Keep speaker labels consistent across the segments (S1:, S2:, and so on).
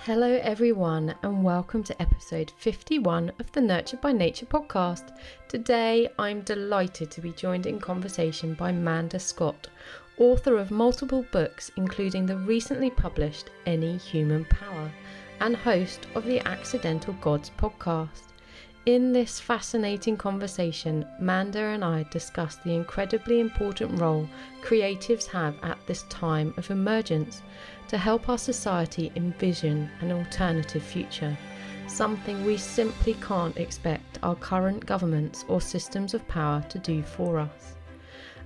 S1: Hello, everyone, and welcome to episode 51 of the Nurtured by Nature podcast. Today, I'm delighted to be joined in conversation by Manda I, author of multiple books, including the recently published Any Human Power, and host of the Accidental Gods podcast. In this fascinating conversation, Manda and I discuss the incredibly important role creatives have at this time of emergence to help our society envision an alternative future, something we simply can't expect our current governments or systems of power to do for us.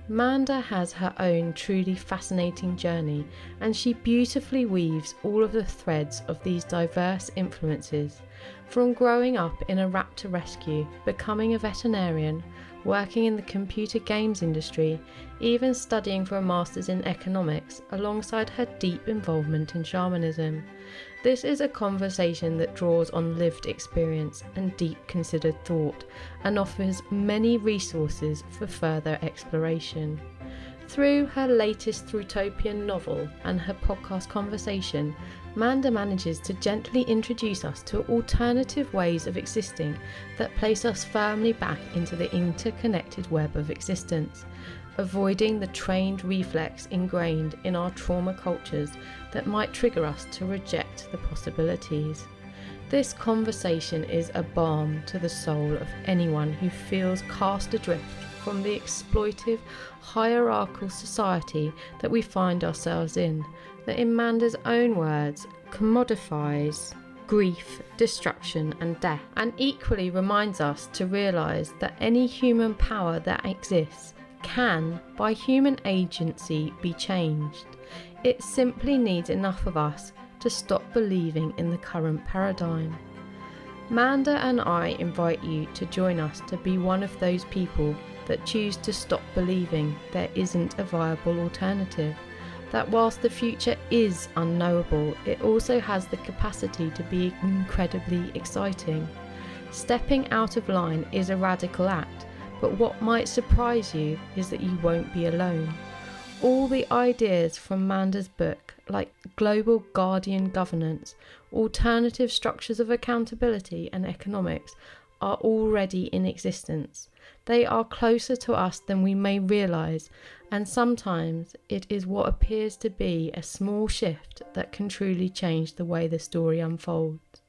S1: Manda has her own truly fascinating journey, and she beautifully weaves all of the threads of these diverse influences, from growing up in a raptor rescue, becoming a veterinarian, working in the computer games industry, even studying for a master's in economics alongside her deep involvement in shamanism. This is a conversation that draws on lived experience and deep considered thought, and offers many resources for further exploration. Through her latest Thrutopian novel and her podcast conversation, Manda manages to gently introduce us to alternative ways of existing that place us firmly back into the interconnected web of existence, avoiding the trained reflex ingrained in our trauma cultures that might trigger us to reject the possibilities. This conversation is a balm to the soul of anyone who feels cast adrift from the exploitive, hierarchical society that we find ourselves in, that in Manda's own words, commodifies grief, destruction and death, and equally reminds us to realise that any human power that exists can, by human agency, be changed. It simply needs enough of us to stop believing in the current paradigm. Manda and I invite you to join us to be one of those people that choose to stop believing there isn't a viable alternative, that whilst the future is unknowable, it also has the capacity to be incredibly exciting. Stepping out of line is a radical act, but what might surprise you is that you won't be alone. All the ideas from Manda's book, like global guardian governance, alternative structures of accountability and economics, are already in existence. They are closer to us than we may realise, and sometimes it is what appears to be a small shift that can truly change the way the story unfolds.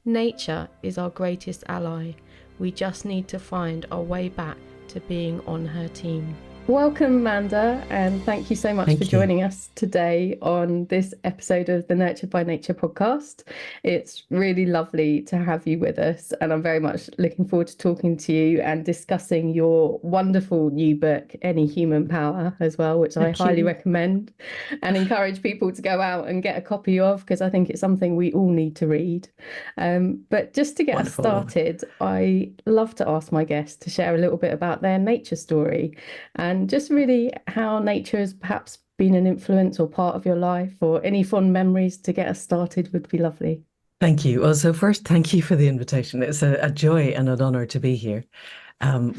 S1: Nature is our greatest ally. We just need to find our way back to being on her team. Welcome, Manda, and thank you so much for joining us today on this episode of the Nurtured by Nature podcast. It's really lovely to have you with us, and I'm very much looking forward to talking to you and discussing your wonderful new book, Any Human Power, as well, which I highly recommend and encourage people to go out and get a copy of, because I think it's something we all need to read. But just to get us started, I love to ask my guests to share a little bit about their nature story, and just really how nature has perhaps been an influence or part of your life, or any fond memories to get us started would be lovely.
S2: Thank you. Well, so first, thank you for the invitation. It's a joy and an honor to be here,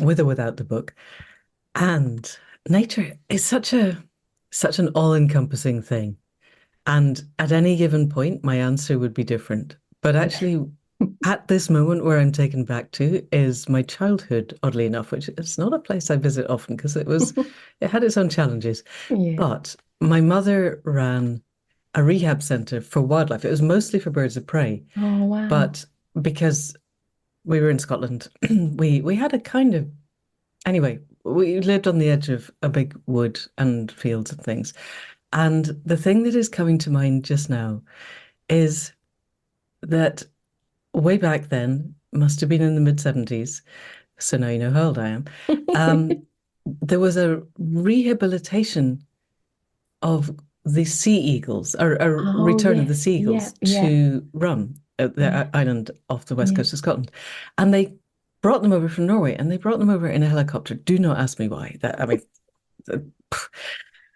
S2: with or without the book. And nature is such an all-encompassing thing. And at any given point, my answer would be different. But actually, at this moment where I'm taken back to is my childhood, oddly enough, which is not a place I visit often because it had its own challenges.
S1: Yeah.
S2: But my mother ran a rehab centre for wildlife. It was mostly for birds of prey.
S1: Oh, wow.
S2: But because we were in Scotland, we had a kind of, anyway, we lived on the edge of a big wood and fields and things. And the thing that is coming to mind just now is that way back then, must have been in the mid-70s, so now you know how old I am, there was a rehabilitation of the sea eagles, or a return of the sea eagles to Rum, the island off the west coast of Scotland. And they brought them over from Norway, and they brought them over in a helicopter. Do not ask me why.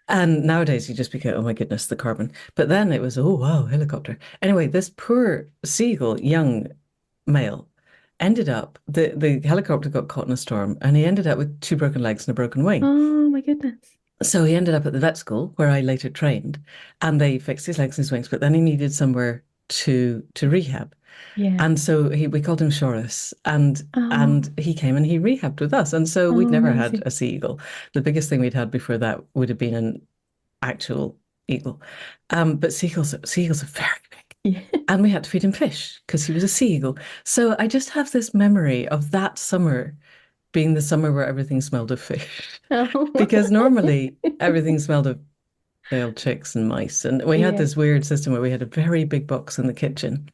S2: And nowadays you just become, oh my goodness, the carbon. But then it was, oh wow, helicopter. Anyway, this poor seagull, young male, ended up, the helicopter got caught in a storm, and he ended up with 2 broken legs and a broken wing.
S1: Oh my goodness.
S2: So he ended up at the vet school where I later trained, and they fixed his legs and his wings, but then he needed somewhere to rehab.
S1: Yeah.
S2: And so we called him Shorus,
S1: Oh,
S2: and he came and he rehabbed with us. And so we'd
S1: oh,
S2: never had
S1: amazing.
S2: a sea eagle. The biggest thing we'd had before that would have been an actual eagle. But seagulls are very big.
S1: Yeah.
S2: And we had to feed him fish because he was a sea eagle. So I just have this memory of that summer being the summer where everything smelled of fish.
S1: Oh,
S2: Because normally everything smelled of failed chicks and mice. And we had
S1: yeah.
S2: this weird system where we had a very big box in the kitchen.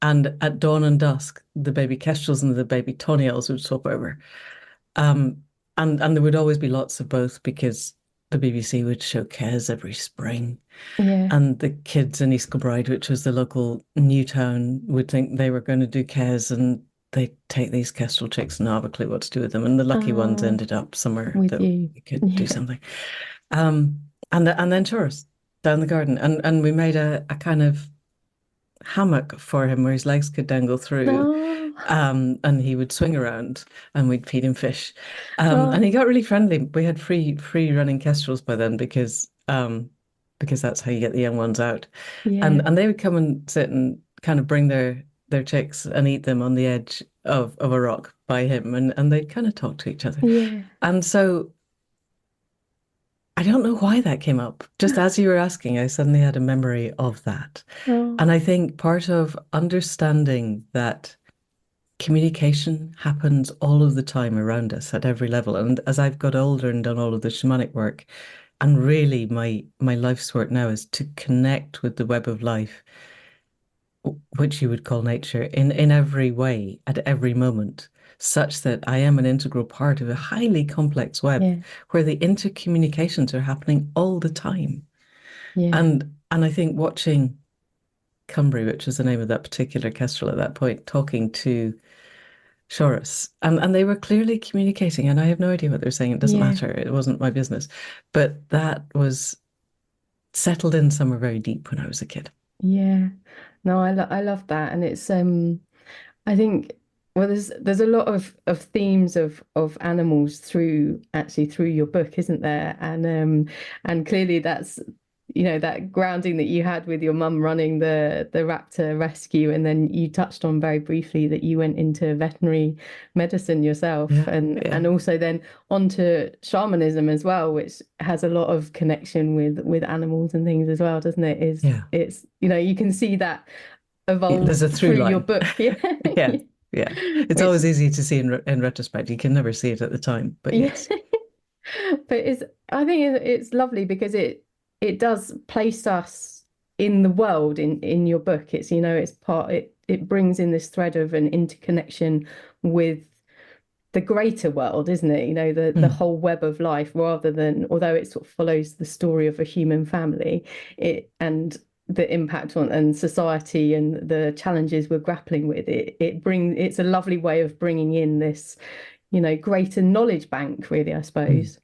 S2: And at dawn and dusk, the baby kestrels and the baby tonials would swap over. Um, and there would always be lots of both because the BBC would show Kes every spring.
S1: Yeah.
S2: And the kids in East Kilbride, which was the local new town, would think they were going to do Kes and they'd take these kestrel chicks and not have a clue what to do with them. And the lucky ones
S1: Oh,
S2: ended up somewhere
S1: with
S2: that
S1: you.
S2: we could do
S1: Yeah.
S2: something. And then tourists down the garden. And we made a kind of hammock for him where his legs could dangle through.
S1: No.
S2: And he would swing around and we'd feed him fish. And he
S1: Oh,
S2: got really friendly. We had free running kestrels by then because that's how you get the young ones out.
S1: yeah.
S2: And they would come and sit and kind of bring their chicks and eat them on the edge of a rock by him and they'd kind of talk to each other.
S1: Yeah.
S2: And so I don't know why that came up. Just as you were asking, I suddenly had a memory of that.
S1: Oh,
S2: And I think part of understanding that communication happens all of the time around us at every level. And as I've got older and done all of the shamanic work, and really my life's work now is to connect with the web of life, which you would call nature, in every way, at every moment, such that I am an integral part of a highly complex web
S1: yeah.
S2: where the intercommunications are happening all the time.
S1: Yeah.
S2: And I think watching Cumbria, which was the name of that particular kestrel at that point, talking to Shorus, and they were clearly communicating, and I have no idea what they're saying. It doesn't
S1: Yeah.
S2: matter. It wasn't my business. But that was settled in somewhere very deep when I was a kid.
S1: Yeah. No, I love that. And it's I think well there's a lot of themes of animals through actually through your book, isn't there? And clearly that's that grounding that you had with your mum running the raptor rescue, and then you touched on very briefly that you went into veterinary medicine yourself,
S2: Yeah,
S1: and
S2: yeah,
S1: also then onto shamanism as well, which has a lot of connection with animals and things as well, doesn't it? Is
S2: yeah.
S1: it's you can see that
S2: There's
S1: evolve
S2: a through
S1: through your
S2: line.
S1: book. Yeah.
S2: Yeah, yeah. It's
S1: Which,
S2: always easy to see in retrospect. You can never see it at the time, but
S1: yeah.
S2: yes.
S1: But I think it's lovely because it does place us in the world in your book. It's it's part it brings in this thread of an interconnection with the greater world, isn't it? The
S2: Mm,
S1: whole web of life, rather than, although it sort of follows the story of a human family, it and the impact on and society and the challenges we're grappling with. It's a lovely way of bringing in this, greater knowledge bank, really, I
S2: mm.
S1: suppose.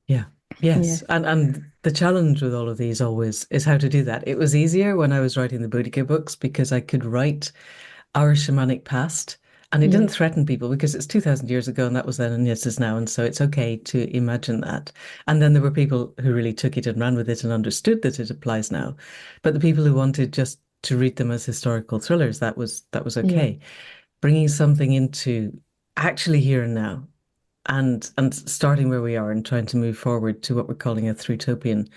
S2: Yeah.
S1: Yeah.
S2: Yes. And the challenge with all of these always is how to do that. It was easier when I was writing the Boudica books because I could write our shamanic past and it
S1: Yeah.
S2: didn't threaten people because it's 2000 years ago and that was then and this is now. And so it's okay to imagine that. And then there were people who really took it and ran with it and understood that it applies now. But the people who wanted just to read them as historical thrillers, that was
S1: Yeah.
S2: okay. Bringing something into actually here and now and starting where we are and trying to move forward to what we're calling a Thrutopian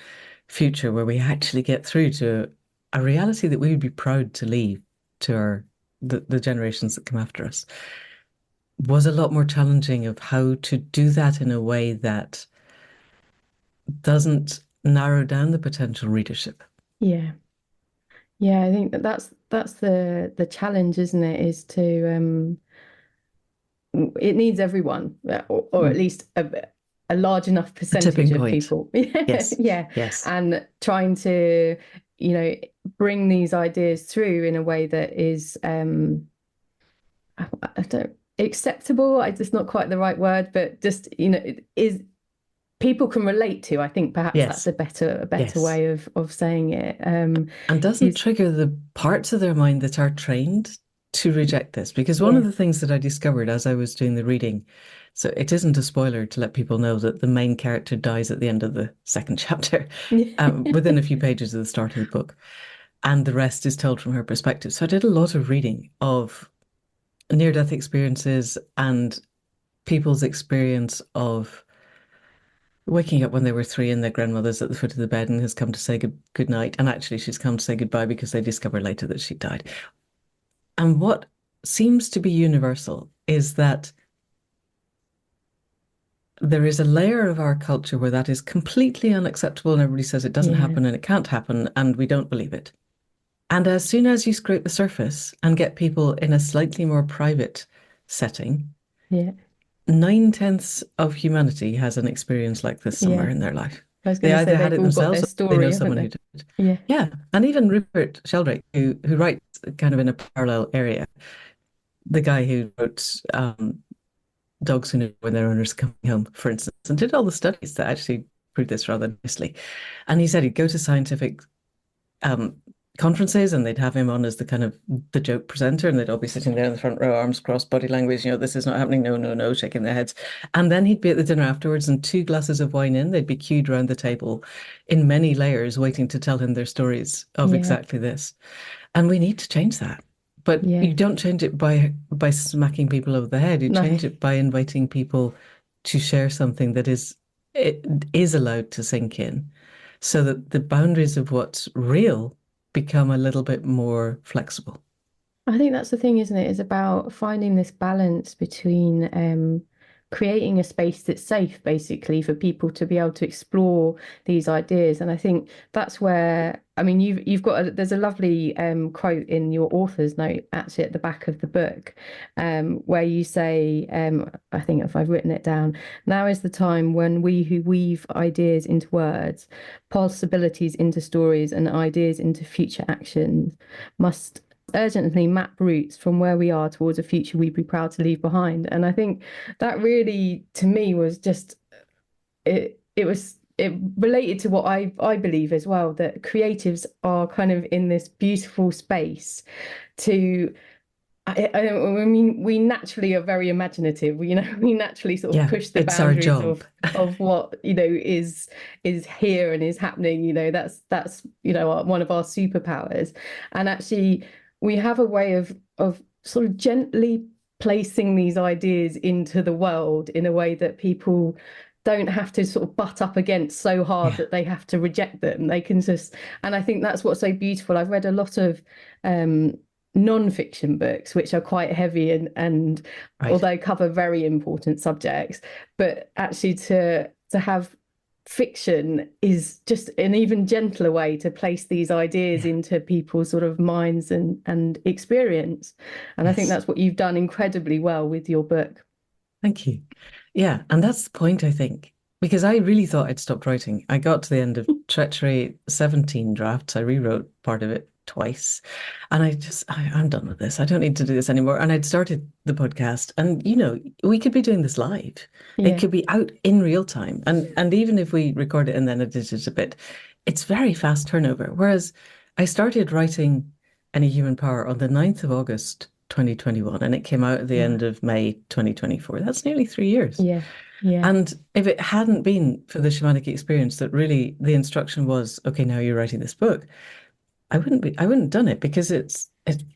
S2: future where we actually get through to a reality that we would be proud to leave to the generations that come after us was a lot more challenging of how to do that in a way that doesn't narrow down the potential readership.
S1: Yeah. Yeah, I think that's the challenge, isn't it? Is to it needs everyone, or at
S2: Mm.
S1: least a large enough
S2: A
S1: percentage
S2: tipping
S1: of
S2: point.
S1: people. Yeah,
S2: Yes.
S1: yeah,
S2: Yes.
S1: and trying to, you know, bring these ideas through in a way that is, I don't acceptable. It's not quite the right word, but just, is people can relate to. I think perhaps that's
S2: Yes.
S1: a better
S2: Yes.
S1: way of saying it.
S2: And doesn't
S1: Is
S2: trigger the parts of their mind that are trained to reject this. Because one of
S1: Yeah,
S2: the things that I discovered as I was doing the reading, so it isn't a spoiler to let people know that the main character dies at the end of the second chapter,
S1: yeah,
S2: within a few pages of the start of the book. and the rest is told from her perspective. So I did a lot of reading of near-death experiences and people's experience of waking up when they were three and their grandmother's at the foot of the bed and has come to say good night. And actually, she's come to say goodbye because they discover later that she died. And what seems to be universal is that there is a layer of our culture where that is completely unacceptable and everybody says it doesn't
S1: Yeah.
S2: happen and it can't happen and we don't believe it. And as soon as you scrape the surface and get people in a slightly more private setting,
S1: Yeah.
S2: 9/10 of humanity has an experience like this somewhere
S1: Yeah.
S2: in their life.
S1: I was going
S2: They
S1: to say
S2: either had
S1: they've
S2: it
S1: all got their
S2: themselves or they know
S1: story, haven't
S2: someone
S1: they?
S2: who did.
S1: Yeah.
S2: Yeah, and even Rupert Sheldrake, who writes kind of in a parallel area, the guy who wrote Dogs Who Know When Their Owners Are Coming Home, for instance, and did all the studies that actually proved this rather nicely. And he said he'd go to scientific um, conferences and they'd have him on as the kind of the joke presenter and they'd all be sitting there in the front row, arms crossed, body language, this is not happening, no, no, no, shaking their heads. And then he'd be at the dinner afterwards and two glasses of wine in, they'd be queued round the table in many layers waiting to tell him their stories of
S1: Yeah.
S2: exactly this. And we need to change that. But you
S1: Yeah.
S2: don't change it by smacking people over the head. You
S1: No.
S2: change it by inviting people to share something that it is allowed to sink in so that the boundaries of what's real become a little bit more flexible.
S1: I think that's the thing, isn't it? It's about finding this balance between creating a space that's safe, basically, for people to be able to explore these ideas. And I think that's where, I mean, you've got there's a lovely quote in your author's note, actually, at the back of the book, where you say, I think if I've written it down, now is the time when we who weave ideas into words, possibilities into stories, and ideas into future actions must urgently map routes from where we are towards a future we'd be proud to leave behind. And I think that really, to me, was just it related to what I believe as well, that creatives are kind of in this beautiful space to I mean, we naturally are very imaginative. We naturally sort of
S2: Yeah,
S1: push the
S2: it's our
S1: boundaries
S2: job.
S1: of what, is here and is happening. That's one of our superpowers. And actually, we have a way of sort of gently placing these ideas into the world in a way that people don't have to sort of butt up against so hard
S2: Yeah,
S1: that they have to reject them. They can just, and I think that's what's so beautiful. I've read a lot of non-fiction books, which are quite heavy and
S2: right.
S1: although cover very important subjects, but actually to have fiction is just an even gentler way to place these ideas
S2: Yeah,
S1: into people's sort of minds and experience. And I think
S2: yes.
S1: that's what you've done incredibly well with your book.
S2: Thank you. Yeah, and that's the point, I think, because I really thought I'd stopped writing. I got to the end of Treachery, 17 drafts. I rewrote part of it twice. And I'm done with this. I don't need to do this anymore. And I'd started the podcast, and we could be doing this live. It
S1: Yeah,
S2: could be out in real time. And even if we record it and then edit it a bit, it's very fast turnover. Whereas I started writing Any Human Power on the 9th of August 2021, and it came out at the
S1: wow.
S2: end of May 2024. That's nearly 3 years.
S1: Yeah, yeah,
S2: And if it hadn't been for the shamanic experience that really the instruction was, okay, now you're writing this book, I wouldn't have done it because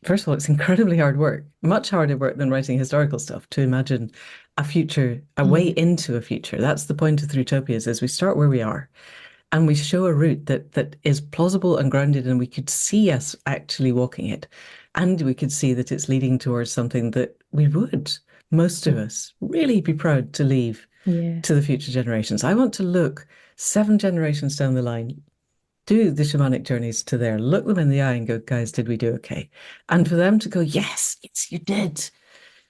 S2: first of all, it's incredibly hard work, much harder work than writing historical stuff to imagine a future, a way
S1: yeah,
S2: into a future. That's the point of Thrutopias is we start where we are and we show a route that is plausible and grounded and we could see us actually walking it. And we could see that it's leading towards something that we would, most of us, really be proud to leave
S1: yeah,
S2: to the future generations. I want to look 7 generations down the line, do the shamanic journeys to there, look them in the eye and go, guys, did we do okay? And for them to go, yes, yes, you did.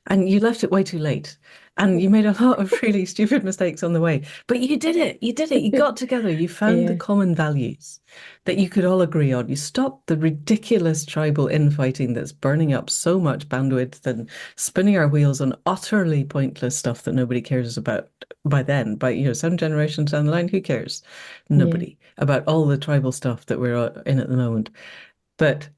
S2: And you left it way too late. And you made a lot of really stupid mistakes on the way. But you did it. You did it. You got together. You found the
S1: yeah,
S2: common values that you could all agree on. You stopped the ridiculous tribal infighting that's burning up so much bandwidth and spinning our wheels on utterly pointless stuff that nobody cares about by then. By 7 generations down the line, who cares?
S1: yeah,
S2: Nobody about all the tribal stuff that we're in at the moment. But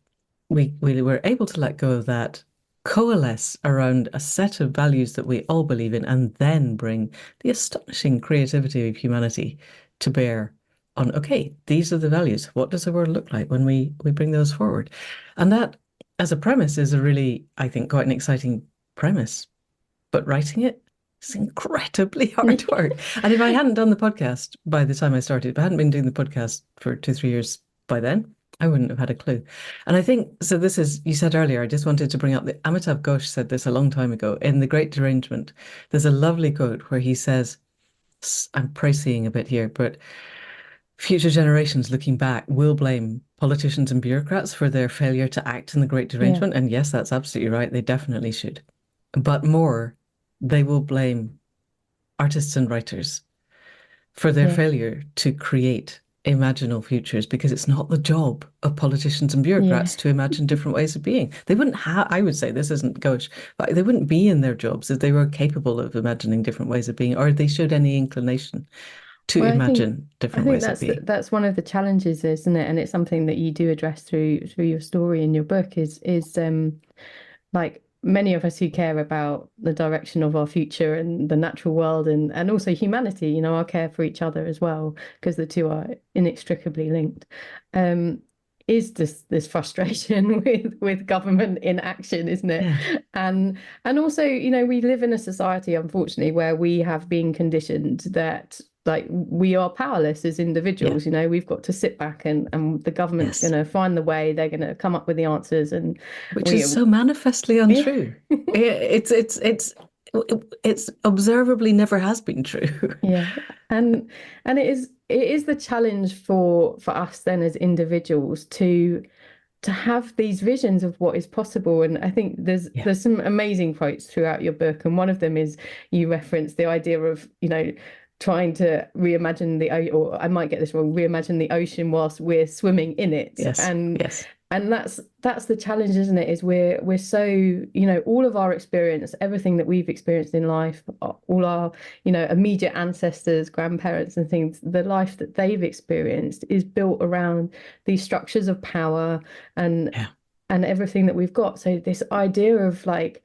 S2: we were able to let go of that, coalesce around a set of values that we all believe in, and then bring the astonishing creativity of humanity to bear on, okay, these are the values. What does the world look like when we bring those forward? And that, as a premise, is a really, I think, quite an exciting premise. But writing it is incredibly hard work. And if I hadn't done the podcast by the time I started, if I hadn't been doing the podcast for 2, 3 years by then, I wouldn't have had a clue. And I think, so this is, you said earlier, I just wanted to bring up that Amitav Ghosh said this a long time ago in The Great Derangement. There's a lovely quote where he says, I'm pricing a bit here, but future generations looking back will blame politicians and bureaucrats for their failure to act in the Great
S1: Yeah,
S2: Derangement. And yes, that's absolutely right. They definitely should. But more, they will blame artists and writers for their
S1: yeah,
S2: failure to create imaginal futures because it's not the job of politicians and
S1: yeah.
S2: bureaucrats to imagine different ways of being. They wouldn't have, I would say, this isn't gauche, but they wouldn't be in their jobs if they were capable of imagining different ways of being, or they showed any inclination to
S1: Well,
S2: imagine
S1: I
S2: different
S1: think
S2: ways of being.
S1: that's one of the challenges, isn't it? And it's something that you do address through your story in your book is like many of us who care about the direction of our future and the natural world and also humanity, our care for each other as well, because the two are inextricably linked. Um, is this frustration with government inaction, isn't it?
S2: Yeah.
S1: And also, we live in a society, unfortunately, where we have been conditioned that like we are powerless as
S2: Yeah.
S1: individuals. We've got to sit back and the government's going
S2: Yes.
S1: to find the way, they're going to come up with the answers, and
S2: Which
S1: we
S2: is so manifestly
S1: yeah.
S2: untrue. It's observably never has been true.
S1: Yeah, and it is the challenge for us then as individuals to have these visions of what is possible. And I think there's
S2: Yeah.
S1: there's some amazing quotes throughout your book, and one of them is you reference the idea of trying to reimagine or I might get this wrong, reimagine the ocean whilst we're swimming in it.
S2: Yes.
S1: And
S2: Yes.
S1: that's the challenge, isn't it? Is we're so, all of our experience, everything that we've experienced in life, all our, immediate ancestors, grandparents and things, the life that they've experienced is built around these structures of power and
S2: Yeah.
S1: and everything that we've got. So this idea of like,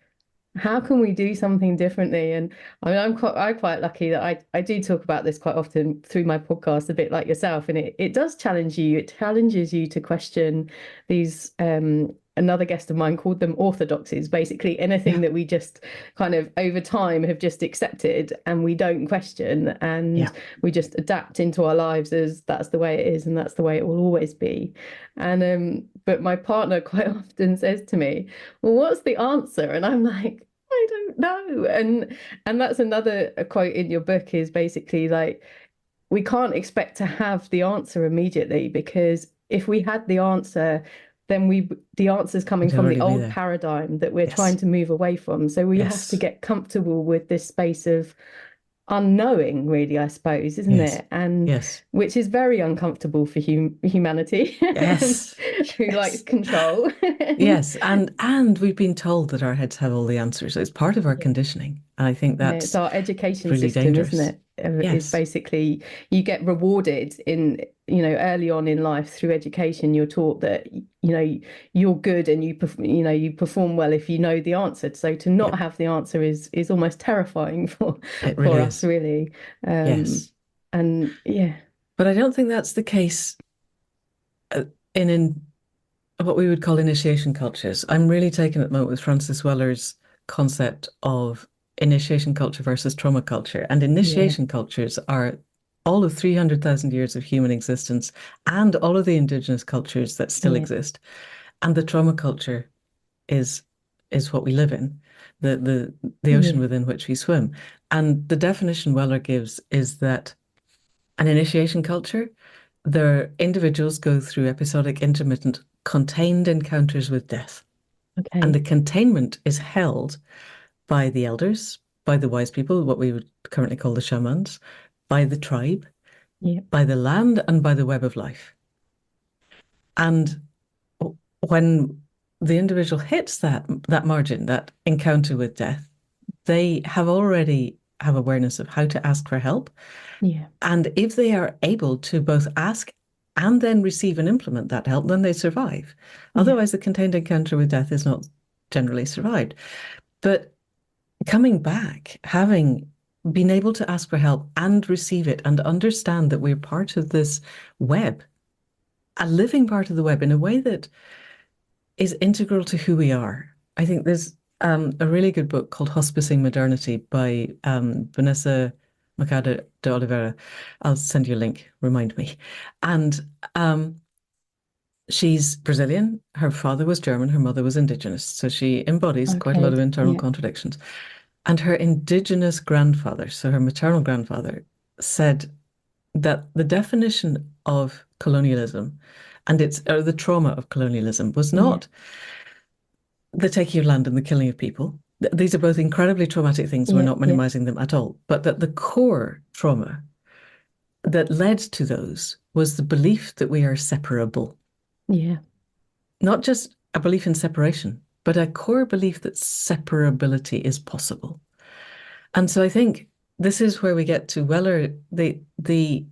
S1: how can we do something differently? And I mean, I'm quite lucky that I do talk about this quite often through my podcast, a bit like yourself, and it does challenge you. It challenges you to question these. Another guest of mine called them orthodoxies, basically anything
S2: Yeah.
S1: that we just kind of over time have just accepted and we don't question, and
S2: Yeah.
S1: we just adapt into our lives as that's the way it is and that's the way it will always be. And but my partner quite often says to me, well, what's the answer? And I'm like, I don't know. And that's another quote in your book is basically like we can't expect to have the answer immediately, because if we had the answer, then the answer's coming
S2: It'd
S1: from the
S2: already be
S1: old
S2: there.
S1: paradigm that we're trying
S2: Yes.
S1: to move away from. So we have to
S2: Yes.
S1: get comfortable with this space of unknowing, really, I suppose, isn't
S2: Yes.
S1: it? And
S2: Yes.
S1: which is very uncomfortable for humanity
S2: Yes.
S1: who likes
S2: Yes.
S1: control.
S2: Yes. And we've been told that our heads have all the answers. It's part of our
S1: Yeah.
S2: conditioning. And I think
S1: Yeah, it's
S2: that's
S1: our education
S2: really
S1: system, isn't
S2: dangerous.
S1: it? Is
S2: Yes.
S1: basically you get rewarded in, early on in life through education. You're taught that, you're good and you perform well if you know the answer. So to
S2: Yeah.
S1: not have the answer is almost terrifying for
S2: It
S1: for
S2: really
S1: us,
S2: is.
S1: really. Um,
S2: Yes.
S1: and yeah,
S2: But I don't think that's the case in what we would call initiation cultures. I'm really taken at the moment with Francis Weller's concept of initiation culture versus trauma culture. And
S1: yeah,
S2: initiation cultures are all of 300,000 years of human existence and all of the indigenous cultures that still
S1: yeah,
S2: exist. And the trauma culture is is what we live in, the ocean
S1: yeah,
S2: within which we swim. And the definition Weller gives is that an initiation culture, their individuals go through episodic, intermittent, contained encounters with death. And the
S1: okay,
S2: containment is held by the elders, by the wise people, what we would currently call the shamans, by the tribe,
S1: yeah,
S2: by the land, and by the web of life. And when the individual hits that margin, that encounter with death, they have already have awareness of how to ask for help.
S1: yeah,
S2: And if they are able to both ask and then receive and implement that help, then they survive.
S1: yeah,
S2: Otherwise, the contained encounter with death is not generally survived. But coming back, having been able to ask for help and receive it and understand that we're part of this web, a living part of the web in a way that is integral to who we are. I think there's a really good book called Hospicing Modernity by Vanessa Mercado de Oliveira. I'll send you a link, remind me. And she's Brazilian. Her father was German, her mother was indigenous. So she embodies quite a lot
S1: Okay.
S2: of internal
S1: Yeah.
S2: contradictions. And her indigenous grandfather, so her maternal grandfather, said that the definition of colonialism and its or the trauma of colonialism was
S1: Yeah.
S2: not the taking of land and the killing of people. These are both incredibly traumatic things. We're
S1: Yeah.
S2: not
S1: Yeah.
S2: minimizing them at all. But that the core trauma that led to those was the belief that we are separable,
S1: Yeah.
S2: not just a belief in separation, but a core belief that separability is possible. And so I think this is where we get to Weller, the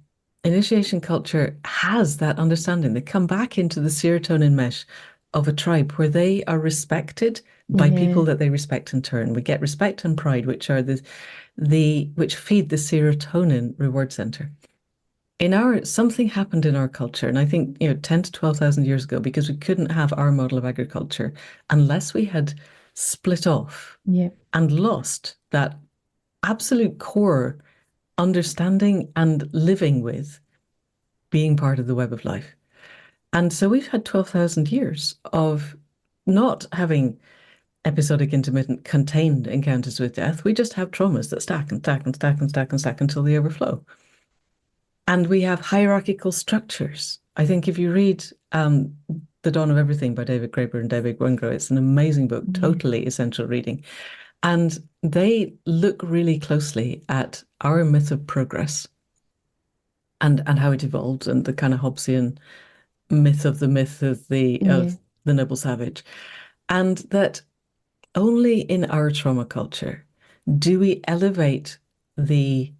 S2: initiation culture has that understanding. They come back into the serotonin mesh of a tribe where they are respected by people
S1: Yeah.
S2: that they respect in turn. We get respect and pride, which are the which feed the serotonin reward center. In our something happened in our culture, and I think 10 to 12,000 years ago, because we couldn't have our model of agriculture unless we had split off
S1: Yeah.
S2: and lost that absolute core understanding and living with being part of the web of life. And so we've had 12,000 years of not having episodic, intermittent, contained encounters with death. We just have traumas that stack and stack and stack and stack and stack until they overflow. And we have hierarchical structures. I think if you read The Dawn of Everything by David Graeber and David Wengrow, it's an amazing book,
S1: Yeah.
S2: totally essential reading. And they look really closely at our myth of progress and how it evolved and the kind of Hobbesian myth of
S1: Yeah.
S2: the noble savage. And that only in our trauma culture do we elevate the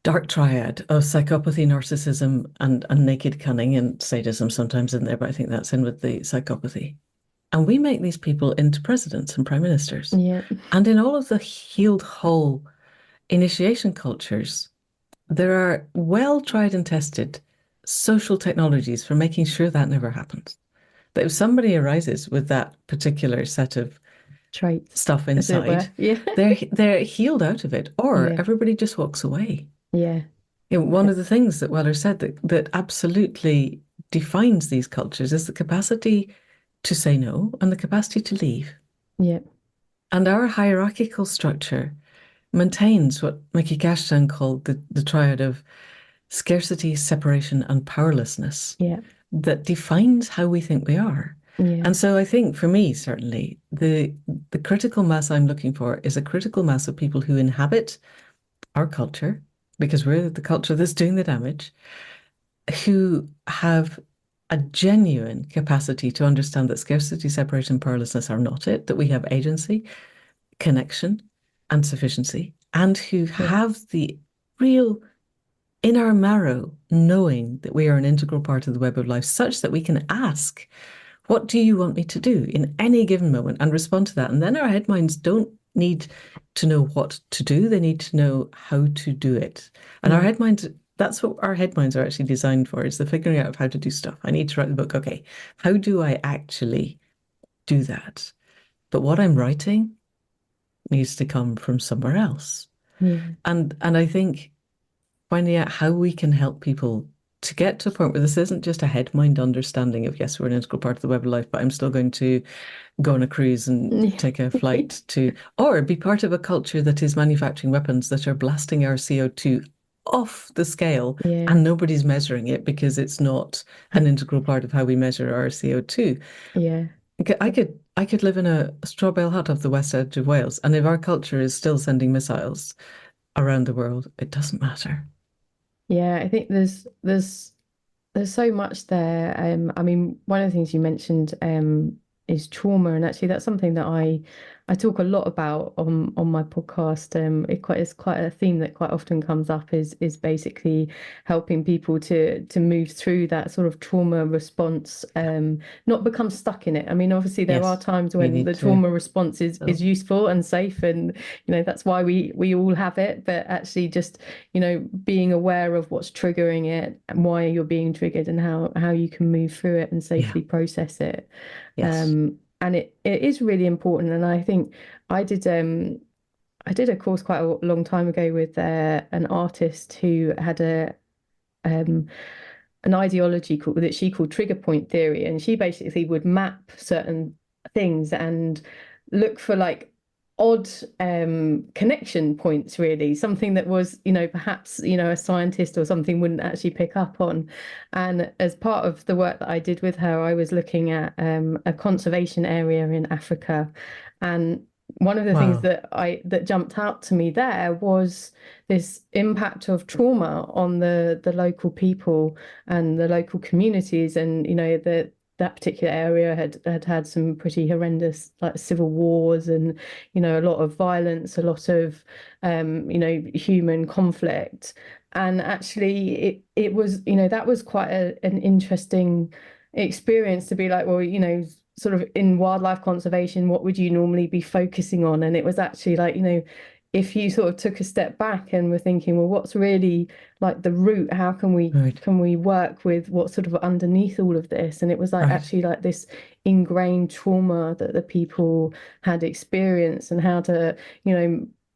S2: dark triad of psychopathy, narcissism, and naked cunning and sadism sometimes in there, but I think that's in with the psychopathy. And we make these people into presidents and prime ministers.
S1: Yeah.
S2: And in all of the healed whole initiation cultures, there are well tried and tested social technologies for making sure that never happens. That if somebody arises with that particular set of
S1: Traits,
S2: stuff
S1: as it
S2: inside,
S1: were. Yeah.
S2: they're healed out of it, or
S1: Yeah.
S2: everybody just walks away.
S1: Yeah.
S2: One of the things that Weller said that absolutely defines these cultures is the capacity to say no and the capacity to leave.
S1: Yeah.
S2: And our hierarchical structure maintains what Mickey Cashtan called the triad of scarcity, separation, and powerlessness
S1: Yeah.
S2: that defines how we think we are.
S1: Yeah.
S2: And so I think for me, certainly, the critical mass I'm looking for is a critical mass of people who inhabit our culture, because we're the culture that's doing the damage, who have a genuine capacity to understand that scarcity, separation, powerlessness are not it, that we have agency, connection, and sufficiency, and who
S1: Yeah.
S2: have the real in our marrow knowing that we are an integral part of the web of life, such that we can ask, what do you want me to do in any given moment, and respond to that. And then our head minds don't need to know what to do, they need to know how to do it. And our
S1: Yeah.
S2: head minds, that's what our head minds are actually designed for, is the figuring out of how to do stuff. I need to write the book. Okay, how do I actually do that? But what I'm writing needs to come from somewhere else.
S1: Yeah.
S2: And I think finding out how we can help people to get to a point where this isn't just a head mind understanding of, yes, we're an integral part of the web of life, but I'm still going to go on a cruise and
S1: Yeah.
S2: take a flight to, or be part of a culture that is manufacturing weapons that are blasting our CO2 off the scale,
S1: Yeah.
S2: and nobody's measuring it because it's not an integral part of how we measure our CO2.
S1: Yeah.
S2: I could live in a straw bale hut off the west edge of Wales, and if our culture is still sending missiles around the world, it doesn't matter.
S1: Yeah. I think there's so much there. I mean, one of the things you mentioned, is trauma. And actually that's something that I talk a lot about on my podcast. It's quite a theme that quite often comes up is basically helping people to move through that sort of trauma response, not become stuck in it. I mean, obviously there are
S2: Yes,
S1: times
S2: we
S1: when
S2: need
S1: the
S2: to.
S1: trauma response is
S2: So,
S1: useful and safe, and that's why we all have it. But actually just being aware of what's triggering it and why you're being triggered, and how you can move through it and
S2: yeah,
S1: safely process it.
S2: yes.
S1: And it is really important. And I think I did I did a course quite a long time ago with an artist who had a um, an ideology that she called trigger point theory, and she basically would map certain things and look for like odd connection points, really, something that was perhaps a scientist or something wouldn't actually pick up on. And as part of the work that I did with her, I was looking at a conservation area in Africa, and one of the things
S2: Wow.
S1: that jumped out to me there was this impact of trauma on the local people and the local communities. And that particular area had some pretty horrendous like civil wars, and a lot of violence, a lot of human conflict. And actually it was that was quite an interesting experience to be like, well, sort of in wildlife conservation, what would you normally be focusing on? And it was actually like, if you sort of took a step back and were thinking, well, what's really like the root? How can we
S2: Right,
S1: work with what's sort of underneath all of this? And it was like
S2: right,
S1: actually like this ingrained trauma that the people had experienced, and how to,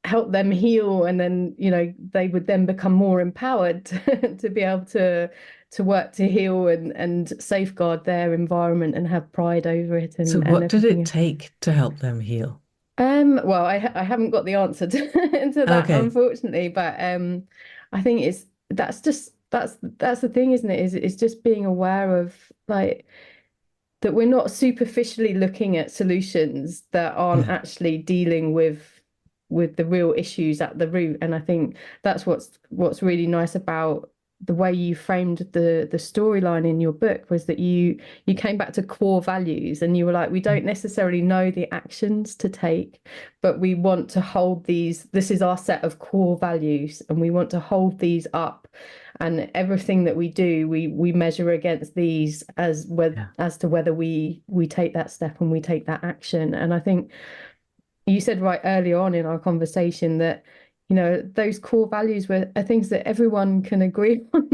S1: help them heal. And then, they would then become more empowered to be able to work to heal and safeguard their environment and have pride over it,
S2: so
S1: and
S2: what did
S1: everything
S2: it
S1: else.
S2: take to help them heal?
S1: Well, I haven't got the answer to that,
S2: Okay.
S1: unfortunately, but I think that's the thing, isn't it? Is just being aware of like that we're not superficially looking at solutions that aren't
S2: Yeah,
S1: actually dealing with the real issues at the root. And I think that's what's really nice about the way you framed the storyline in your book, was that you came back to core values, and you were like, we don't necessarily know the actions to take, but we want to hold these. This is our set of core values, and we want to hold these up, and everything that we do, we measure against these
S2: yeah.
S1: as to whether we take that step and we take that action. And I think you said right early on in our conversation that those core values are things that everyone can agree on,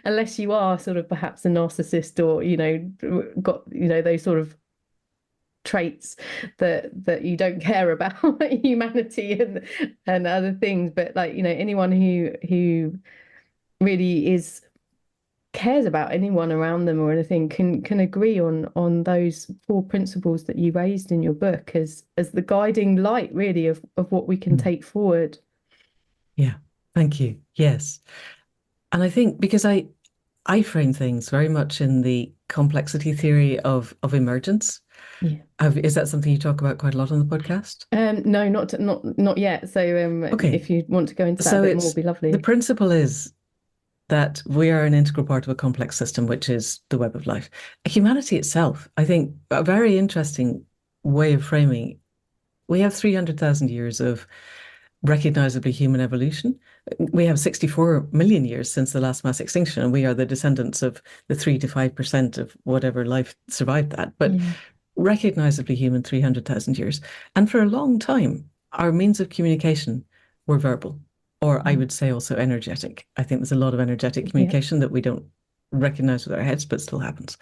S1: unless you are sort of perhaps a narcissist, or got those sort of traits that you don't care about humanity and other things. But like anyone who really is cares about anyone around them or anything can agree on those four principles that you raised in your book as the guiding light, really, of what we can
S2: Mm.
S1: take forward.
S2: Yeah. Thank you. Yes. And I think because I frame things very much in the complexity theory of emergence.
S1: Yeah.
S2: Is that something you talk about quite a lot on the podcast?
S1: No, not yet. So
S2: Okay.
S1: if you want to go into that a
S2: So
S1: bit more,
S2: it's
S1: it'd be
S2: the
S1: lovely.
S2: principle is that we are an integral part of a complex system, which is the web of life. Humanity itself, I think, a very interesting way of framing. We have 300,000 years of recognizably human evolution. We have 64 million years since the last mass extinction, and we are the descendants of the 3 to 5% of whatever life survived that. But
S1: Yeah.
S2: recognizably human, 300,000 years. And for a long time, our means of communication were verbal, or I
S1: Mm.
S2: would say also energetic. I think there's a lot of energetic
S1: Yeah.
S2: communication that we don't recognize with our heads, but still happens.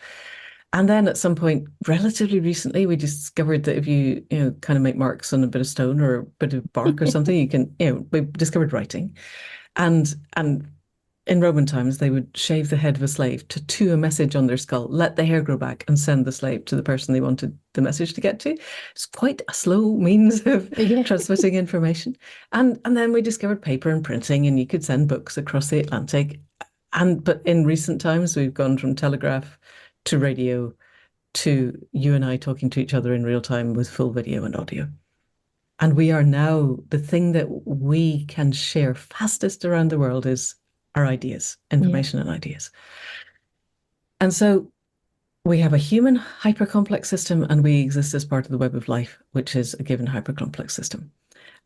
S2: And then at some point, relatively recently, we discovered that if you kind of make marks on a bit of stone or a bit of bark or something, you can, we discovered writing. And in Roman times, they would shave the head of a slave, tattoo a message on their skull, let the hair grow back, and send the slave to the person they wanted the message to get to. It's quite a slow means of
S1: Yeah.
S2: transmitting information. And then we discovered paper and printing, and you could send books across the Atlantic. But in recent times, we've gone from telegraph to radio to you and I talking to each other in real time with full video and audio. And we are now, the thing that we can share fastest around the world is our ideas,
S1: Yeah.
S2: information and ideas. And so we have a human hypercomplex system and we exist as part of the web of life, which is a given hypercomplex system.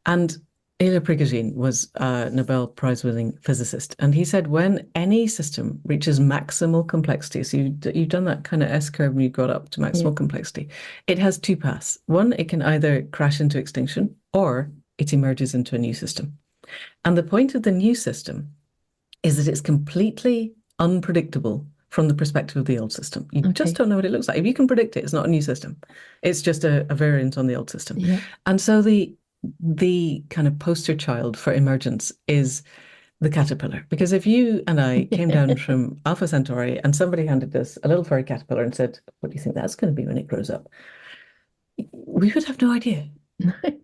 S2: And Ilya Prigogine was a Nobel Prize-winning physicist, and he said when any system reaches maximal complexity, so you've done that kind of S-curve and you got up to
S1: Yeah.
S2: maximal complexity, it has two paths. One, it can either crash into extinction or it emerges into a new system. And the point of the new system is that it's completely unpredictable from the perspective of the old system. You just
S1: Okay.
S2: don't know what it looks like. If you can predict it, it's not a new system. It's just a variant on the old system.
S1: Yeah.
S2: And so the kind of poster child for emergence is the caterpillar. Because if you and I came down from Alpha Centauri and somebody handed us a little furry caterpillar and said, "What do you think that's going to be when it grows up?" We would have no idea.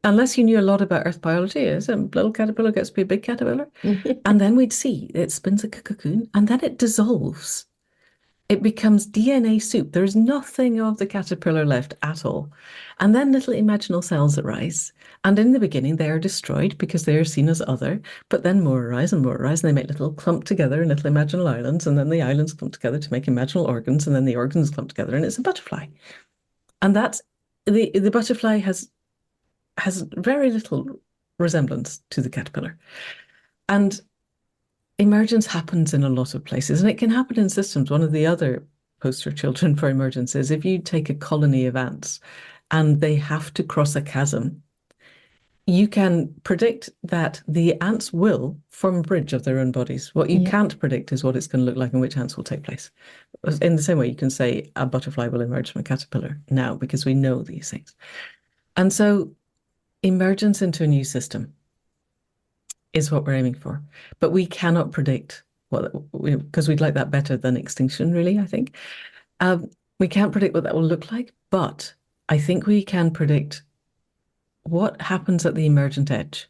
S2: Unless you knew a lot about Earth biology, is a little caterpillar gets to be a big caterpillar. And then we'd see it spins a cocoon and then it dissolves. It becomes DNA soup. There's nothing of the caterpillar left at all. And then little imaginal cells arise. And in the beginning, they are destroyed because they are seen as other. But then more arise and more arise, and they make little clump together in little imaginal islands. And then the islands clump together to make imaginal organs. And then the organs clump together, and it's a butterfly. And that's the butterfly has very little resemblance to the caterpillar. And emergence happens in a lot of places, and it can happen in systems. One of the other poster children for emergence is if you take a colony of ants and they have to cross a chasm, you can predict that the ants will form a bridge of their own bodies. What you
S1: Yeah.
S2: can't predict is what it's going to look like and which ants will take place. In the same way, you can say a butterfly will emerge from a caterpillar now because we know these things. And so, emergence into a new system is what we're aiming for. But we cannot predict what, because we'd like that better than extinction, really, I think. We can't predict what that will look like, but I think we can predict what happens at the emergent edge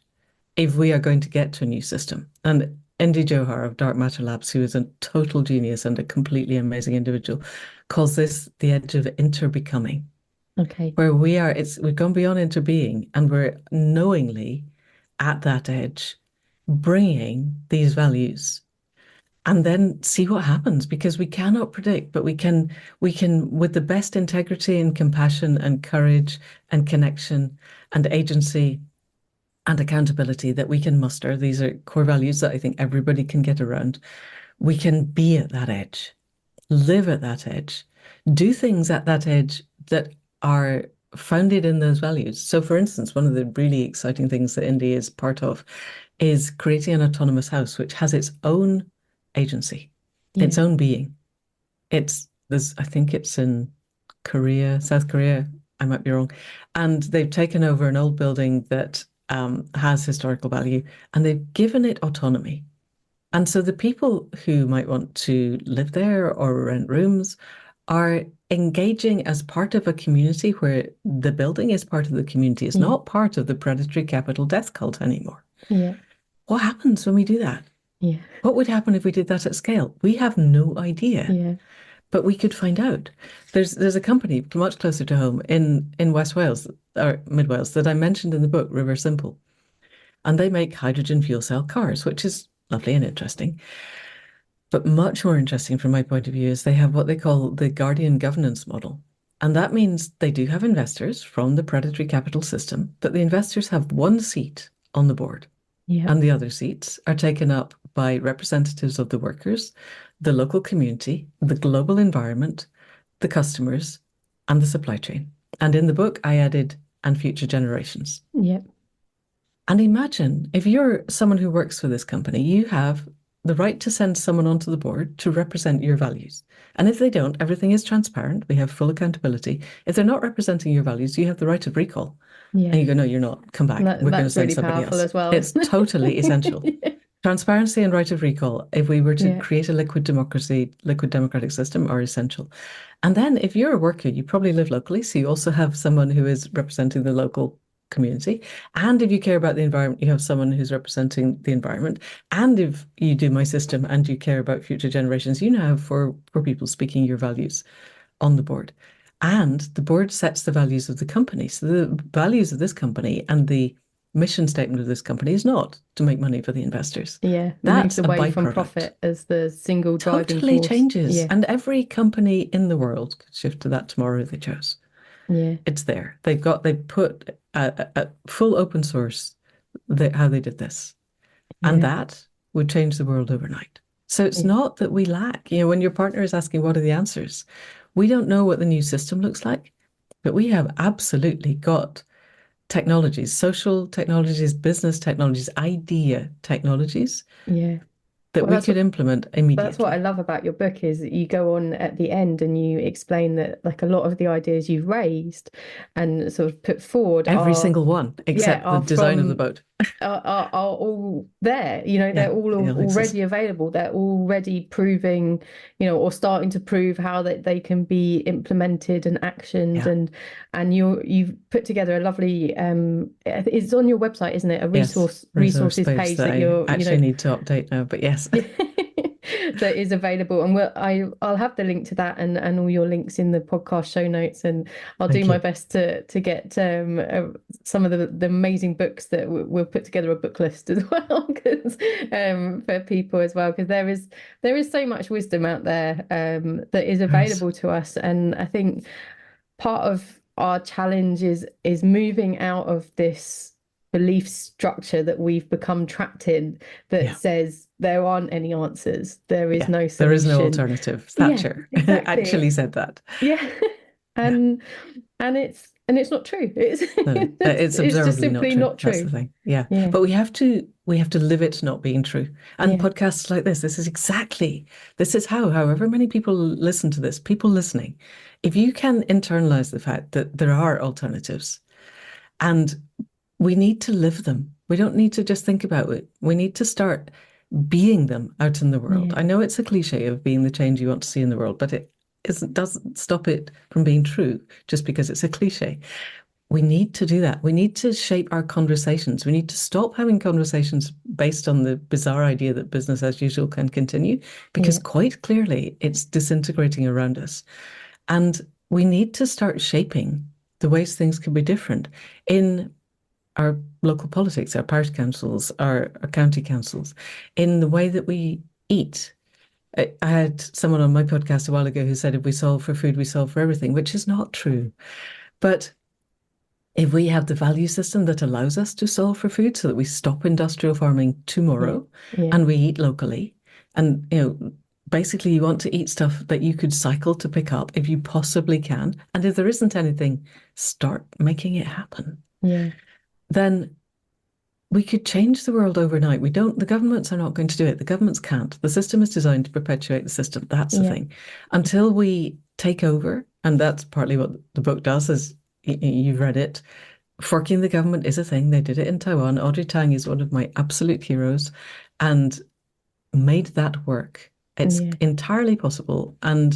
S2: if we are going to get to a new system. And Indy Johar of Dark Matter Labs, who is a total genius and a completely amazing individual, calls this the edge of interbecoming,
S1: Okay.
S2: where we've gone beyond interbeing and we're knowingly at that edge bringing these values and then see what happens because we cannot predict, but we can with the best integrity and compassion and courage and connection and agency and accountability that we can muster. These are core values that I think everybody can get around. We can be at that edge, live at that edge, do things at that edge that are founded in those values. So, for instance, one of the really exciting things that India is part of is creating an autonomous house which has its own agency, its
S1: Yeah.
S2: own being. I think it's in Korea, South Korea, I might be wrong. And they've taken over an old building that has historical value and they've given it autonomy. And so the people who might want to live there or rent rooms are engaging as part of a community where the building is part of the community. It's
S1: Yeah.
S2: not part of the predatory capital death cult anymore.
S1: Yeah.
S2: What happens when we do that?
S1: Yeah.
S2: What would happen if we did that at scale? We have no idea,
S1: Yeah.
S2: but we could find out. There's a company much closer to home in West Wales or Mid Wales that I mentioned in the book, River Simple, and they make hydrogen fuel cell cars, which is lovely and interesting. But much more interesting from my point of view is they have what they call the guardian governance model. And that means they do have investors from the predatory capital system, but the investors have one seat on the board.
S1: Yeah.
S2: And the other seats are taken up by representatives of the workers, the local community, the global environment, the customers, and the supply chain. And in the book, I added, and future generations.
S1: Yeah.
S2: And imagine if you're someone who works for this company, you have the right to send someone onto the board to represent your values. And if they don't, everything is transparent. We have full accountability. If they're not representing your values, you have the right of recall.
S1: Yeah.
S2: And you go, no, you're not. Come back. We're going to
S1: That's
S2: send
S1: really
S2: somebody
S1: powerful
S2: else.
S1: as well.
S2: It's totally essential. Transparency and right of recall, if we were to
S1: Yeah.
S2: create a liquid democracy, liquid democratic system, are essential. And then if you're a worker, you probably live locally, so you also have someone who is representing the local community. And if you care about the environment, you have someone who's representing the environment. And if you do my system and you care about future generations, you now have four people speaking your values on the board. And the board sets the values of the company. So the values of this company and the mission statement of this company is not to make money for the investors.
S1: Yeah, it moves
S2: That's a
S1: away from
S2: byproduct.
S1: profit as the single driving
S2: Totally
S1: force.
S2: changes.
S1: Yeah,
S2: And every company in the world could shift to that tomorrow if they chose.
S1: yeah,
S2: It's there. They've put a full open source how they did this. And
S1: yeah,
S2: that would change the world overnight. So it's
S1: yeah,
S2: not that we lack. You know, when your partner is asking what are the answers, we don't know what the new system looks like, but we have absolutely got technologies, social technologies, business technologies, idea technologies
S1: yeah.
S2: that
S1: Well,
S2: we could implement
S1: that's what I
S2: immediately.
S1: love about your book is that you go on at the end and you explain that like a lot of the ideas you've raised and sort of put forward
S2: Every single one,
S1: yeah,
S2: except the
S1: are
S2: design of the
S1: from
S2: boat.
S1: are all there.
S2: Yeah,
S1: They're all
S2: they all
S1: already
S2: exist.
S1: available. They're already proving, or starting to prove how that they can be implemented and actioned.
S2: Yeah.
S1: And you've put together a lovely it's on your website, isn't it? A
S2: Yes. Resource
S1: resources
S2: page
S1: page
S2: that
S1: that
S2: I
S1: you're,
S2: actually need to update now, but yes.
S1: that is available. And I'll have the link to that and all your links in the podcast show notes. And I'll do
S2: Thank
S1: my
S2: you.
S1: best to get some of the amazing books that we'll put together a book list as well, because for people as well, because there is so much wisdom out there that is
S2: There is.
S1: available to us. And I think part of our challenge is moving out of this belief structure that we've become trapped in that
S2: Yeah.
S1: says there aren't any answers, there is
S2: Yeah.
S1: no
S2: There is no
S1: solution.
S2: alternative.
S1: Yeah,
S2: Thatcher actually
S1: exactly.
S2: said that.
S1: Yeah.
S2: Yeah.
S1: and and it's not true. It's
S2: No, it's
S1: it's just
S2: observably not
S1: simply
S2: true.
S1: not
S2: That's the
S1: true.
S2: thing. Yeah.
S1: Yeah,
S2: But we have to live it not being true. And
S1: yeah,
S2: podcasts like this is how, however many people listen to this, people listening, if you can internalize the fact that there are alternatives and we need to live them. We don't need to just think about it. We need to start being them out in the world.
S1: yeah,
S2: I know it's a cliche of being the change you want to see in the world, but doesn't stop it from being true just because it's a cliche. We need to do that. We need to shape our conversations. We need to stop having conversations based on the bizarre idea that business as usual can continue, because
S1: yeah,
S2: quite clearly it's disintegrating around us. And we need to start shaping the ways things can be different in our local politics, our parish councils, our county councils, in the way that we eat. I had someone on my podcast a while ago who said if we solve for food, we solve for everything, which is not true. But if we have the value system that allows us to solve for food so that we stop industrial farming
S1: yeah,
S2: tomorrow
S1: yeah,
S2: and we eat locally, and basically you want to eat stuff that you could cycle to pick up if you possibly can, and if there isn't anything, start making it happen.
S1: yeah,
S2: Then we could change the world overnight. We don't, the governments are not going to do it. The governments can't. The system is designed to perpetuate the system. That's the
S1: yeah,
S2: thing. Until we take over, and that's partly what the book does, is you've read it. Forking the government is a thing. They did it in Taiwan. Audrey Tang is one of my absolute heroes and made that work. It's
S1: yeah.
S2: entirely possible. And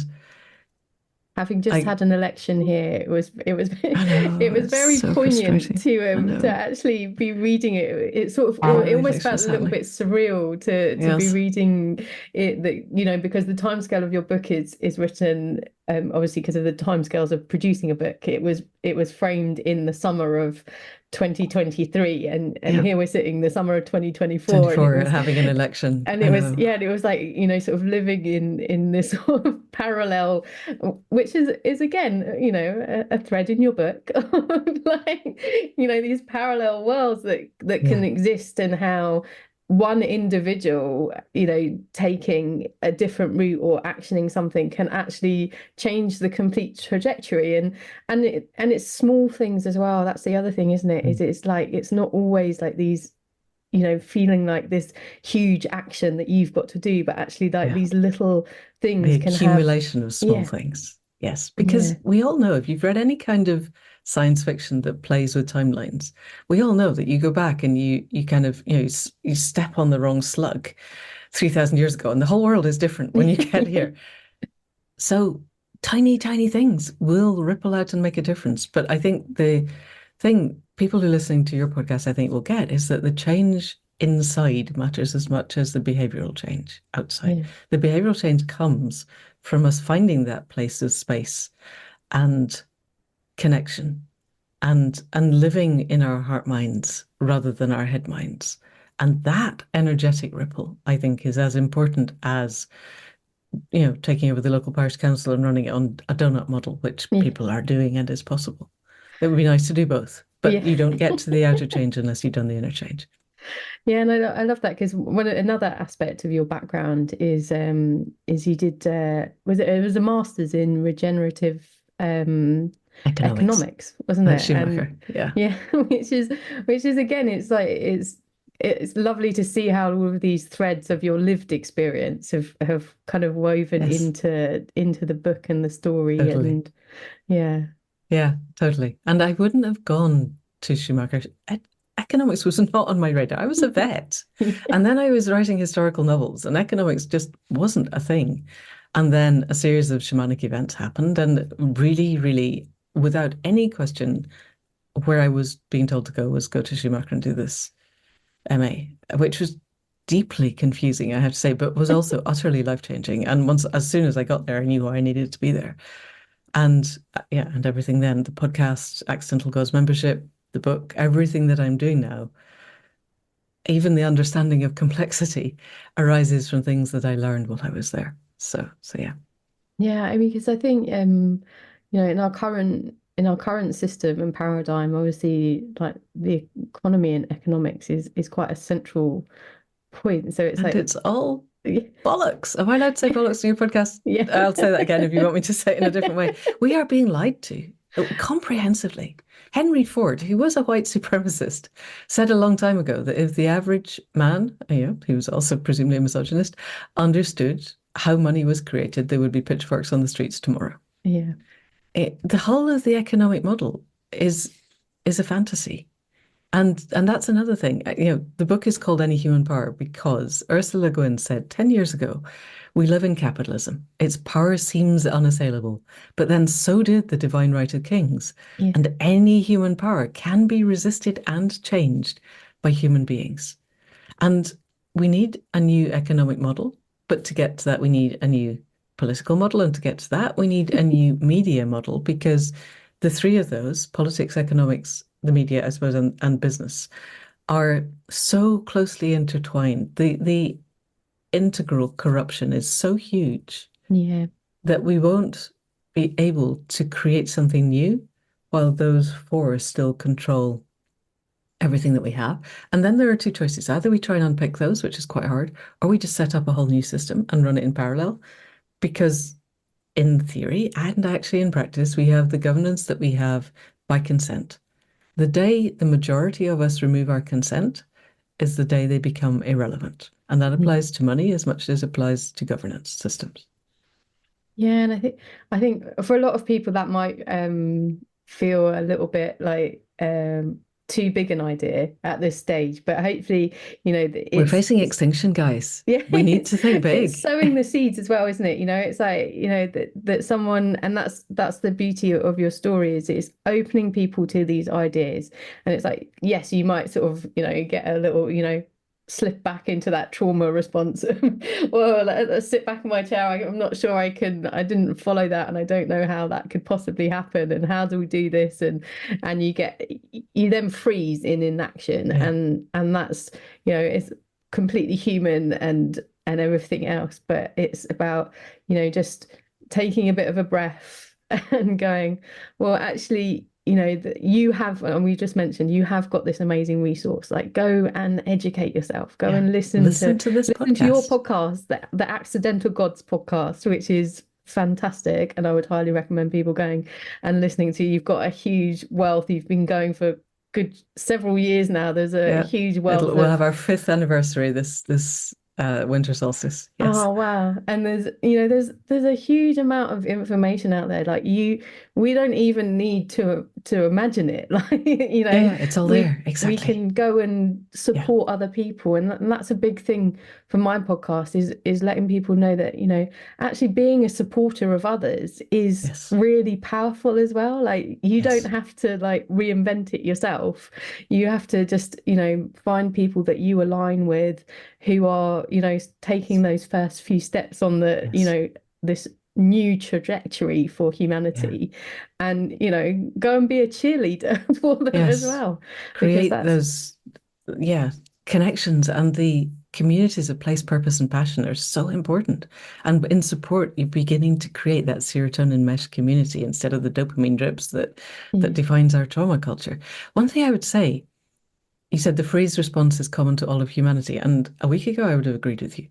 S1: Having just
S2: I
S1: had an election here, it was
S2: I know,
S1: it was
S2: it's
S1: very
S2: so
S1: poignant
S2: frustrating. I
S1: to
S2: know.
S1: actually be reading it.
S2: It
S1: It
S2: really
S1: almost
S2: makes me
S1: felt a little
S2: sadly.
S1: bit surreal to be
S2: Yes.
S1: reading it, that because the timescale of your book is written, obviously because of the timescales of producing a book. It was framed in the summer of 2023, and
S2: Yeah.
S1: here we're sitting the summer of 2024,
S2: 24 having an election.
S1: and
S2: I
S1: it was
S2: know.
S1: yeah, and it was like, sort of living in this sort of parallel, which is again, a thread in your book of like, these parallel worlds that
S2: Yeah.
S1: can exist, and how one individual, taking a different route or actioning something can actually change the complete trajectory. And it's small things as well. That's the other thing, isn't it?
S2: Mm.
S1: Is it's like it's not always like these, feeling like this huge action that you've got to do, but actually like
S2: Yeah.
S1: these little
S2: The
S1: things can have,
S2: accumulation of small
S1: yeah,
S2: things. Yes. Because
S1: yeah,
S2: we all know if you've read any kind of science fiction that plays with timelines, we all know that you go back and you kind of, you step on the wrong slug 3,000 years ago and the whole world is different when you get here. So tiny, tiny things will ripple out and make a difference. But I think the thing people who are listening to your podcast, I think, will get is that the change inside matters as much as the behavioral change outside.
S1: yeah,
S2: The behavioral change comes from us finding that place of space and connection and living in our heart minds rather than our head minds. And that energetic ripple, I think, is as important as, taking over the local parish council and running it on a donut model, which
S1: Yeah.
S2: people are doing and is possible. It would be nice to do both, but
S1: Yeah.
S2: you don't get to the outer change unless you've done the inner change.
S1: Yeah, and I love that because another aspect of your background is you did it was a master's in regenerative
S2: Economics
S1: economics, wasn't
S2: at
S1: it?
S2: Schumacher.
S1: And
S2: Yeah.
S1: yeah, which is again, it's like it's lovely to see how all of these threads of your lived experience have kind of woven
S2: Yes,
S1: into the book and the story,
S2: totally.
S1: and yeah,
S2: Yeah, totally. And I wouldn't have gone to Schumacher. Economics was not on my radar. I was a vet. And then I was writing historical novels, and economics just wasn't a thing. And then a series of shamanic events happened, and really, really, without any question, where I was being told to go was go to Schumacher and do this MA, which was deeply confusing, I have to say, but was also utterly life-changing. And as soon as I got there, I knew why I needed to be there. And yeah, and everything then, the podcast, Accidental Gods membership, the book, everything that I'm doing now, even the understanding of complexity arises from things that I learned while I was there. So yeah.
S1: yeah. I mean, because I think in our current system and paradigm, obviously, like the economy and economics is quite a central point. So it's
S2: And
S1: like,
S2: it's all
S1: yeah,
S2: bollocks. Am I allowed to say bollocks in your podcast?
S1: yeah,
S2: I'll say that again if you want me to say it in a different way. We are being lied to comprehensively. Henry Ford, who was a white supremacist, said a long time ago that if the average man, he was also presumably a misogynist, understood how money was created, there would be pitchforks on the streets tomorrow.
S1: yeah,
S2: The whole of the economic model is a fantasy. And that's another thing. The book is called Any Human Power because Ursula Le Guin said 10 years ago, we live in capitalism. Its power seems unassailable, but then so did the divine right of kings.
S1: yeah,
S2: And any human power can be resisted and changed by human beings. And we need a new economic model, but to get to that, we need a new political model. And to get to that, we need a new media model because the three of those, politics, economics, the media, I suppose, and business, are so closely intertwined. The integral corruption is so huge
S1: yeah,
S2: that we won't be able to create something new while those four still control everything that we have. And then there are two choices. Either we try and unpick those, which is quite hard, or we just set up a whole new system and run it in parallel. Because in theory and actually in practice, we have the governance that we have by consent. The day the majority of us remove our consent is the day they become irrelevant. And that
S1: yeah.
S2: applies to money as much as it applies to governance systems.
S1: Yeah, and I think for a lot of people that might feel a little bit like too big an idea at this stage, but hopefully,
S2: We're
S1: it's
S2: facing
S1: it's
S2: extinction, guys.
S1: yeah,
S2: We need to think
S1: it's
S2: big.
S1: sowing the seeds as well, isn't it? It's like, that someone, and that's the beauty of your story, is it's opening people to these ideas. And it's like, yes, you might sort of, get a little, slip back into that trauma response. Well, let's sit back in my chair. I'm not sure I didn't follow that, and I don't know how that could possibly happen, and how do we do this? And you then freeze in inaction,
S2: Yeah.
S1: and that's, it's completely human and everything else, but it's about, just taking a bit of a breath and going, well, actually, that you have, and we just mentioned, you have got this amazing resource. Like, go and educate yourself. Go
S2: Yeah.
S1: and listen to
S2: Listen to this
S1: listen to your
S2: podcast.
S1: podcast, the Accidental Gods podcast, which is fantastic, and I would highly recommend people going and listening to. You've got a huge wealth. You've been going for good several years now. There's a
S2: Yeah.
S1: huge wealth
S2: We'll
S1: of.
S2: have our fifth anniversary this winter solstice. Yes.
S1: Oh wow. And there's a huge amount of information out there. Like, we don't even need to imagine it. Like,
S2: Yeah, yeah, it's all
S1: we
S2: there.
S1: we
S2: Exactly.
S1: can go and
S2: Yeah.
S1: support other people. And that's a big thing for my podcast, is letting people know that, actually being a supporter of others is
S2: Yes.
S1: really powerful as well. Like, you don't
S2: Yes.
S1: have to like reinvent it yourself. You have to just, find people that you align with, who are, taking those first few steps on the,
S2: Yes.
S1: this new trajectory for
S2: Yeah.
S1: humanity, and go and be a cheerleader for them as
S2: Yes.
S1: well, because
S2: Create
S1: that's
S2: those, yeah, connections, and the communities of place, purpose, and passion are so important. And in support, you're beginning to create that serotonin mesh community instead of the dopamine drips that
S1: yeah.
S2: defines our trauma culture. One thing I would say, you said the freeze response is common to all of humanity, and a week ago I would have agreed with you.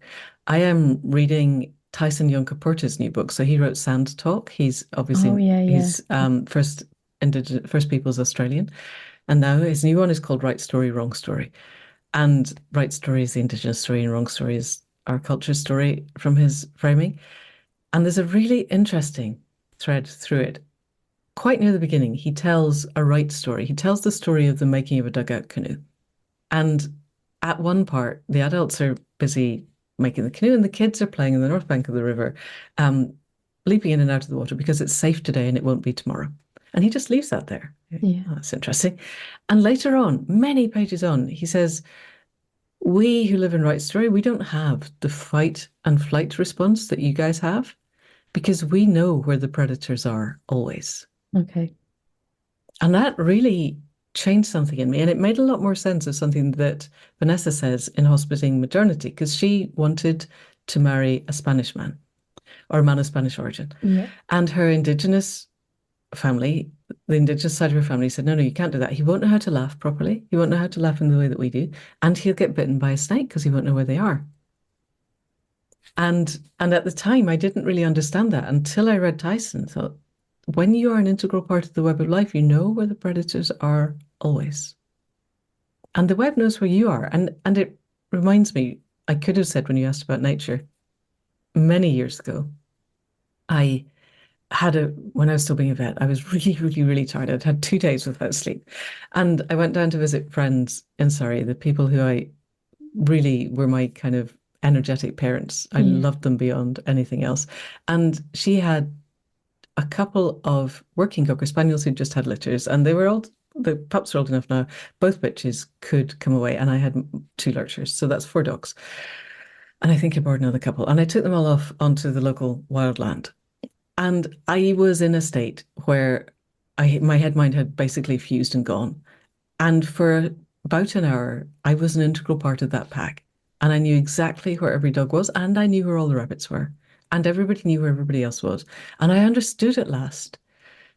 S2: I am reading Tyson Yonkaporta's new book. So he wrote Sand Talk. He's
S1: Oh
S2: obviously
S1: yeah, yeah,
S2: he's first indigenous First Peoples Australian, and now his new one is called Right Story, Wrong Story. And Right Story is the Indigenous story, and Wrong Story is our culture story from his framing. And there's a really interesting thread through it. Quite near the beginning, he tells a right story. He tells the story of the making of a dugout canoe. And at one part, the adults are busy making the canoe, and the kids are playing in the north bank of the river, um, leaping in and out of the water because it's safe today and it won't be tomorrow. And he just leaves that there. Oh,
S1: yeah.
S2: that's interesting. And later on, many pages on, he says, we who live in Right Story, we don't have the fight and flight response that you guys have because we know where the predators are always.
S1: Okay.
S2: And that really changed something in me. And it made a lot more sense of something that Vanessa says in Hospiting Modernity, because she wanted to marry a Spanish man or a man of Spanish origin.
S1: Yeah.
S2: And her indigenous family, the indigenous side of her family said, no, no, you can't do that. He won't know how to laugh properly. He won't know how to laugh in the way that we do. And he'll get bitten by a snake because he won't know where they are. And at the time, I didn't really understand that until I read Tyson. Thought, when you are an integral part of the web of life, you know where the predators are always. And the web knows where you are. And it reminds me, I could have said when you asked about nature many years ago, I when I was still being a vet, I was really, really, really tired. I'd had 2 days without sleep. And I went down to visit friends in Surrey, the people who I really were my kind of energetic parents. I
S1: Yeah.
S2: loved them beyond anything else. And she had a couple of working Cocker Spaniels who just had litters, and the pups were old enough now. Both bitches could come away, and I had two lurchers, so that's four dogs. And I think I brought another couple, and I took them all off onto the local wildland. And I was in a state where my head mind had basically fused and gone. And for about an hour, I was an integral part of that pack. And I knew exactly where every dog was, and I knew where all the rabbits were. And everybody knew where everybody else was. And I understood at last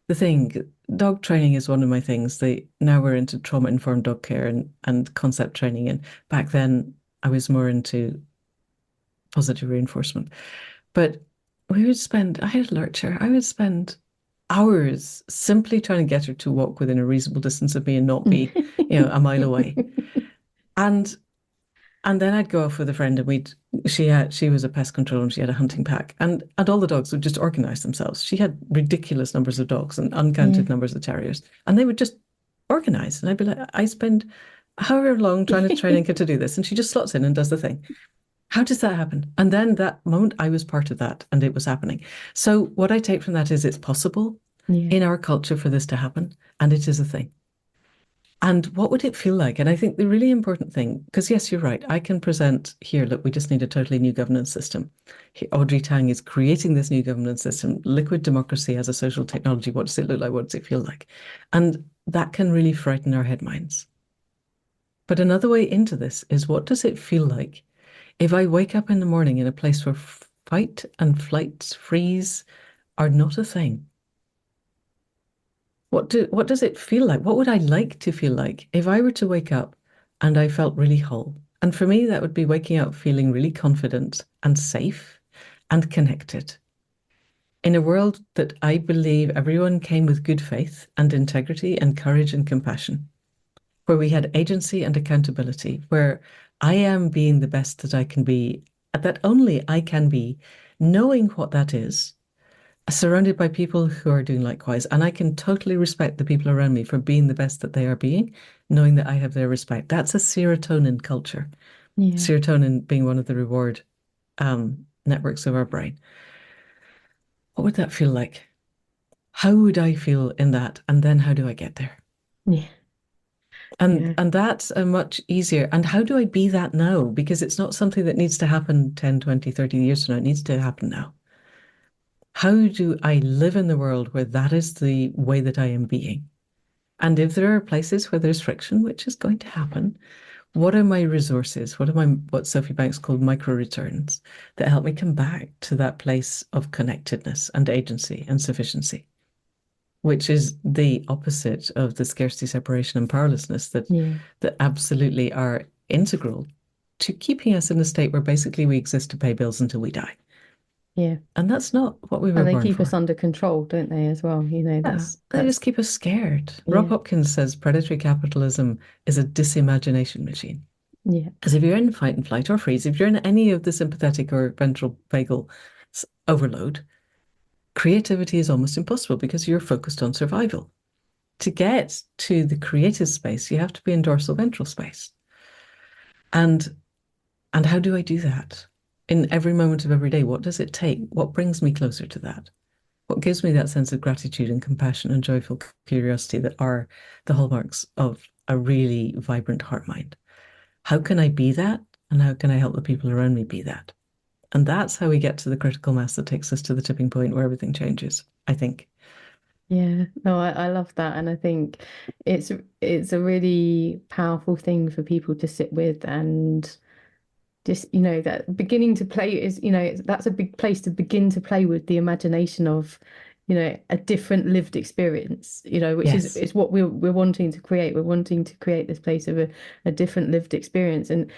S2: the thing. Dog training is one of my things. Now we're into trauma-informed dog care and concept training. And back then I was more into positive reinforcement. But I had a lurcher. I would spend hours simply trying to get her to walk within a reasonable distance of me and not be, a mile away. And and then I'd go off with a friend, and she was a pest control, and she had a hunting pack, and all the dogs would just organize themselves. She had ridiculous numbers of dogs and
S1: Yeah.
S2: uncounted numbers of terriers, and they would just organize. And I'd be like, I spend however long trying to train Inca to do this, and she just slots in and does the thing. How does that happen? And then that moment, I was part of that, and it was happening. So what I take from that is it's possible
S1: Yeah.
S2: in our culture for this to happen, and it is a thing. And what would it feel like? And I think the really important thing, because yes, you're right, I can present here, look, we just need a totally new governance system. Audrey Tang is creating this new governance system, liquid democracy as a social technology. What does it look like? What does it feel like? And that can really frighten our head minds. But another way into this is, what does it feel like if I wake up in the morning in a place where fight and flight, freeze are not a thing? What does it feel like? What would I like to feel like if I were to wake up and I felt really whole? And for me, that would be waking up feeling really confident and safe and connected in a world that I believe everyone came with good faith and integrity and courage and compassion, where we had agency and accountability, where I am being the best that I can be, that only I can be, knowing what that is, surrounded by people who are doing likewise. And I can totally respect the people around me for being the best that they are being, knowing that I have their respect. That's a serotonin culture.
S1: Yeah.
S2: Serotonin being one of the reward networks of our brain. What would that feel like? How would I feel in that? And then how do I get there?
S1: Yeah.
S2: And
S1: Yeah.
S2: and that's a much easier. And how do I be that now? Because it's not something that needs to happen 10, 20, 30 years from now. It needs to happen now. How do I live in the world where that is the way that I am being? And if there are places where there's friction, which is going to happen, what are my resources? What Sophie Banks called micro returns that help me come back to that place of connectedness and agency and sufficiency, which is the opposite of the scarcity, separation, and powerlessness
S1: Yeah.
S2: that absolutely are integral to keeping us in a state where basically we exist to pay bills until we die.
S1: Yeah.
S2: And that's not what we were
S1: And they
S2: born
S1: keep us
S2: for.
S1: under control, don't they, as well?
S2: Yeah, they
S1: That's
S2: just keep us scared. Rob
S1: yeah.
S2: Hopkins says predatory capitalism is a disimagination machine.
S1: Yeah.
S2: Because if you're in fight and flight or freeze, if you're in any of the sympathetic or ventral vagal overload, creativity is almost impossible because you're focused on survival. To get to the creative space, you have to be in dorsal ventral space. And how do I do that? In every moment of every day, what does it take? What brings me closer to that? What gives me that sense of gratitude and compassion and joyful curiosity that are the hallmarks of a really vibrant heart mind? How can I be that? And how can I help the people around me be that? And that's how we get to the critical mass that takes us to the tipping point where everything changes, I think.
S1: Yeah. No, I love that. And I think it's a really powerful thing for people to sit with and just, that beginning to play is, that's a big place to begin to play with the imagination of, a different lived experience, which
S2: Yes.
S1: is what we're wanting to create. We're wanting to create this place of a different lived experience. And,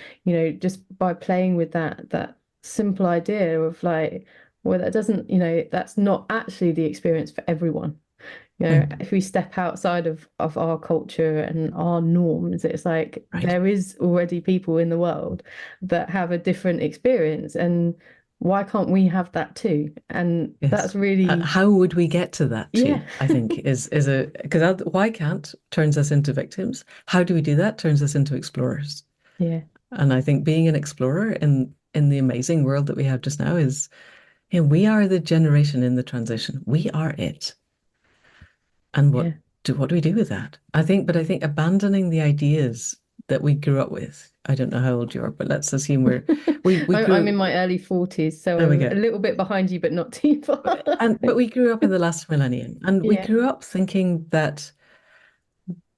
S1: just by playing with that simple idea of like, well, that doesn't, that's not actually the experience for everyone.
S2: Mm,
S1: If we step outside of our culture and our norms, it's like
S2: right.
S1: there is already people in the world that have a different experience, and why can't we have that too? And
S2: Yes.
S1: that's really,
S2: How would we get to that
S1: yeah,
S2: too? I think is a because why can't turns us into victims. How do we do that? Turns us into explorers.
S1: yeah,
S2: And I think being an explorer in the amazing world that we have just now is, we are the generation in the transition. We are it. And
S1: yeah.
S2: what do we do with that? I think abandoning the ideas that we grew up with. I don't know how old you are, but let's assume we
S1: I'm in
S2: grew.
S1: my early 40s, so
S2: There we
S1: I'm a
S2: go.
S1: little bit behind you, but not too far.
S2: But we grew up in the last millennium, and we
S1: Yeah,
S2: grew up thinking that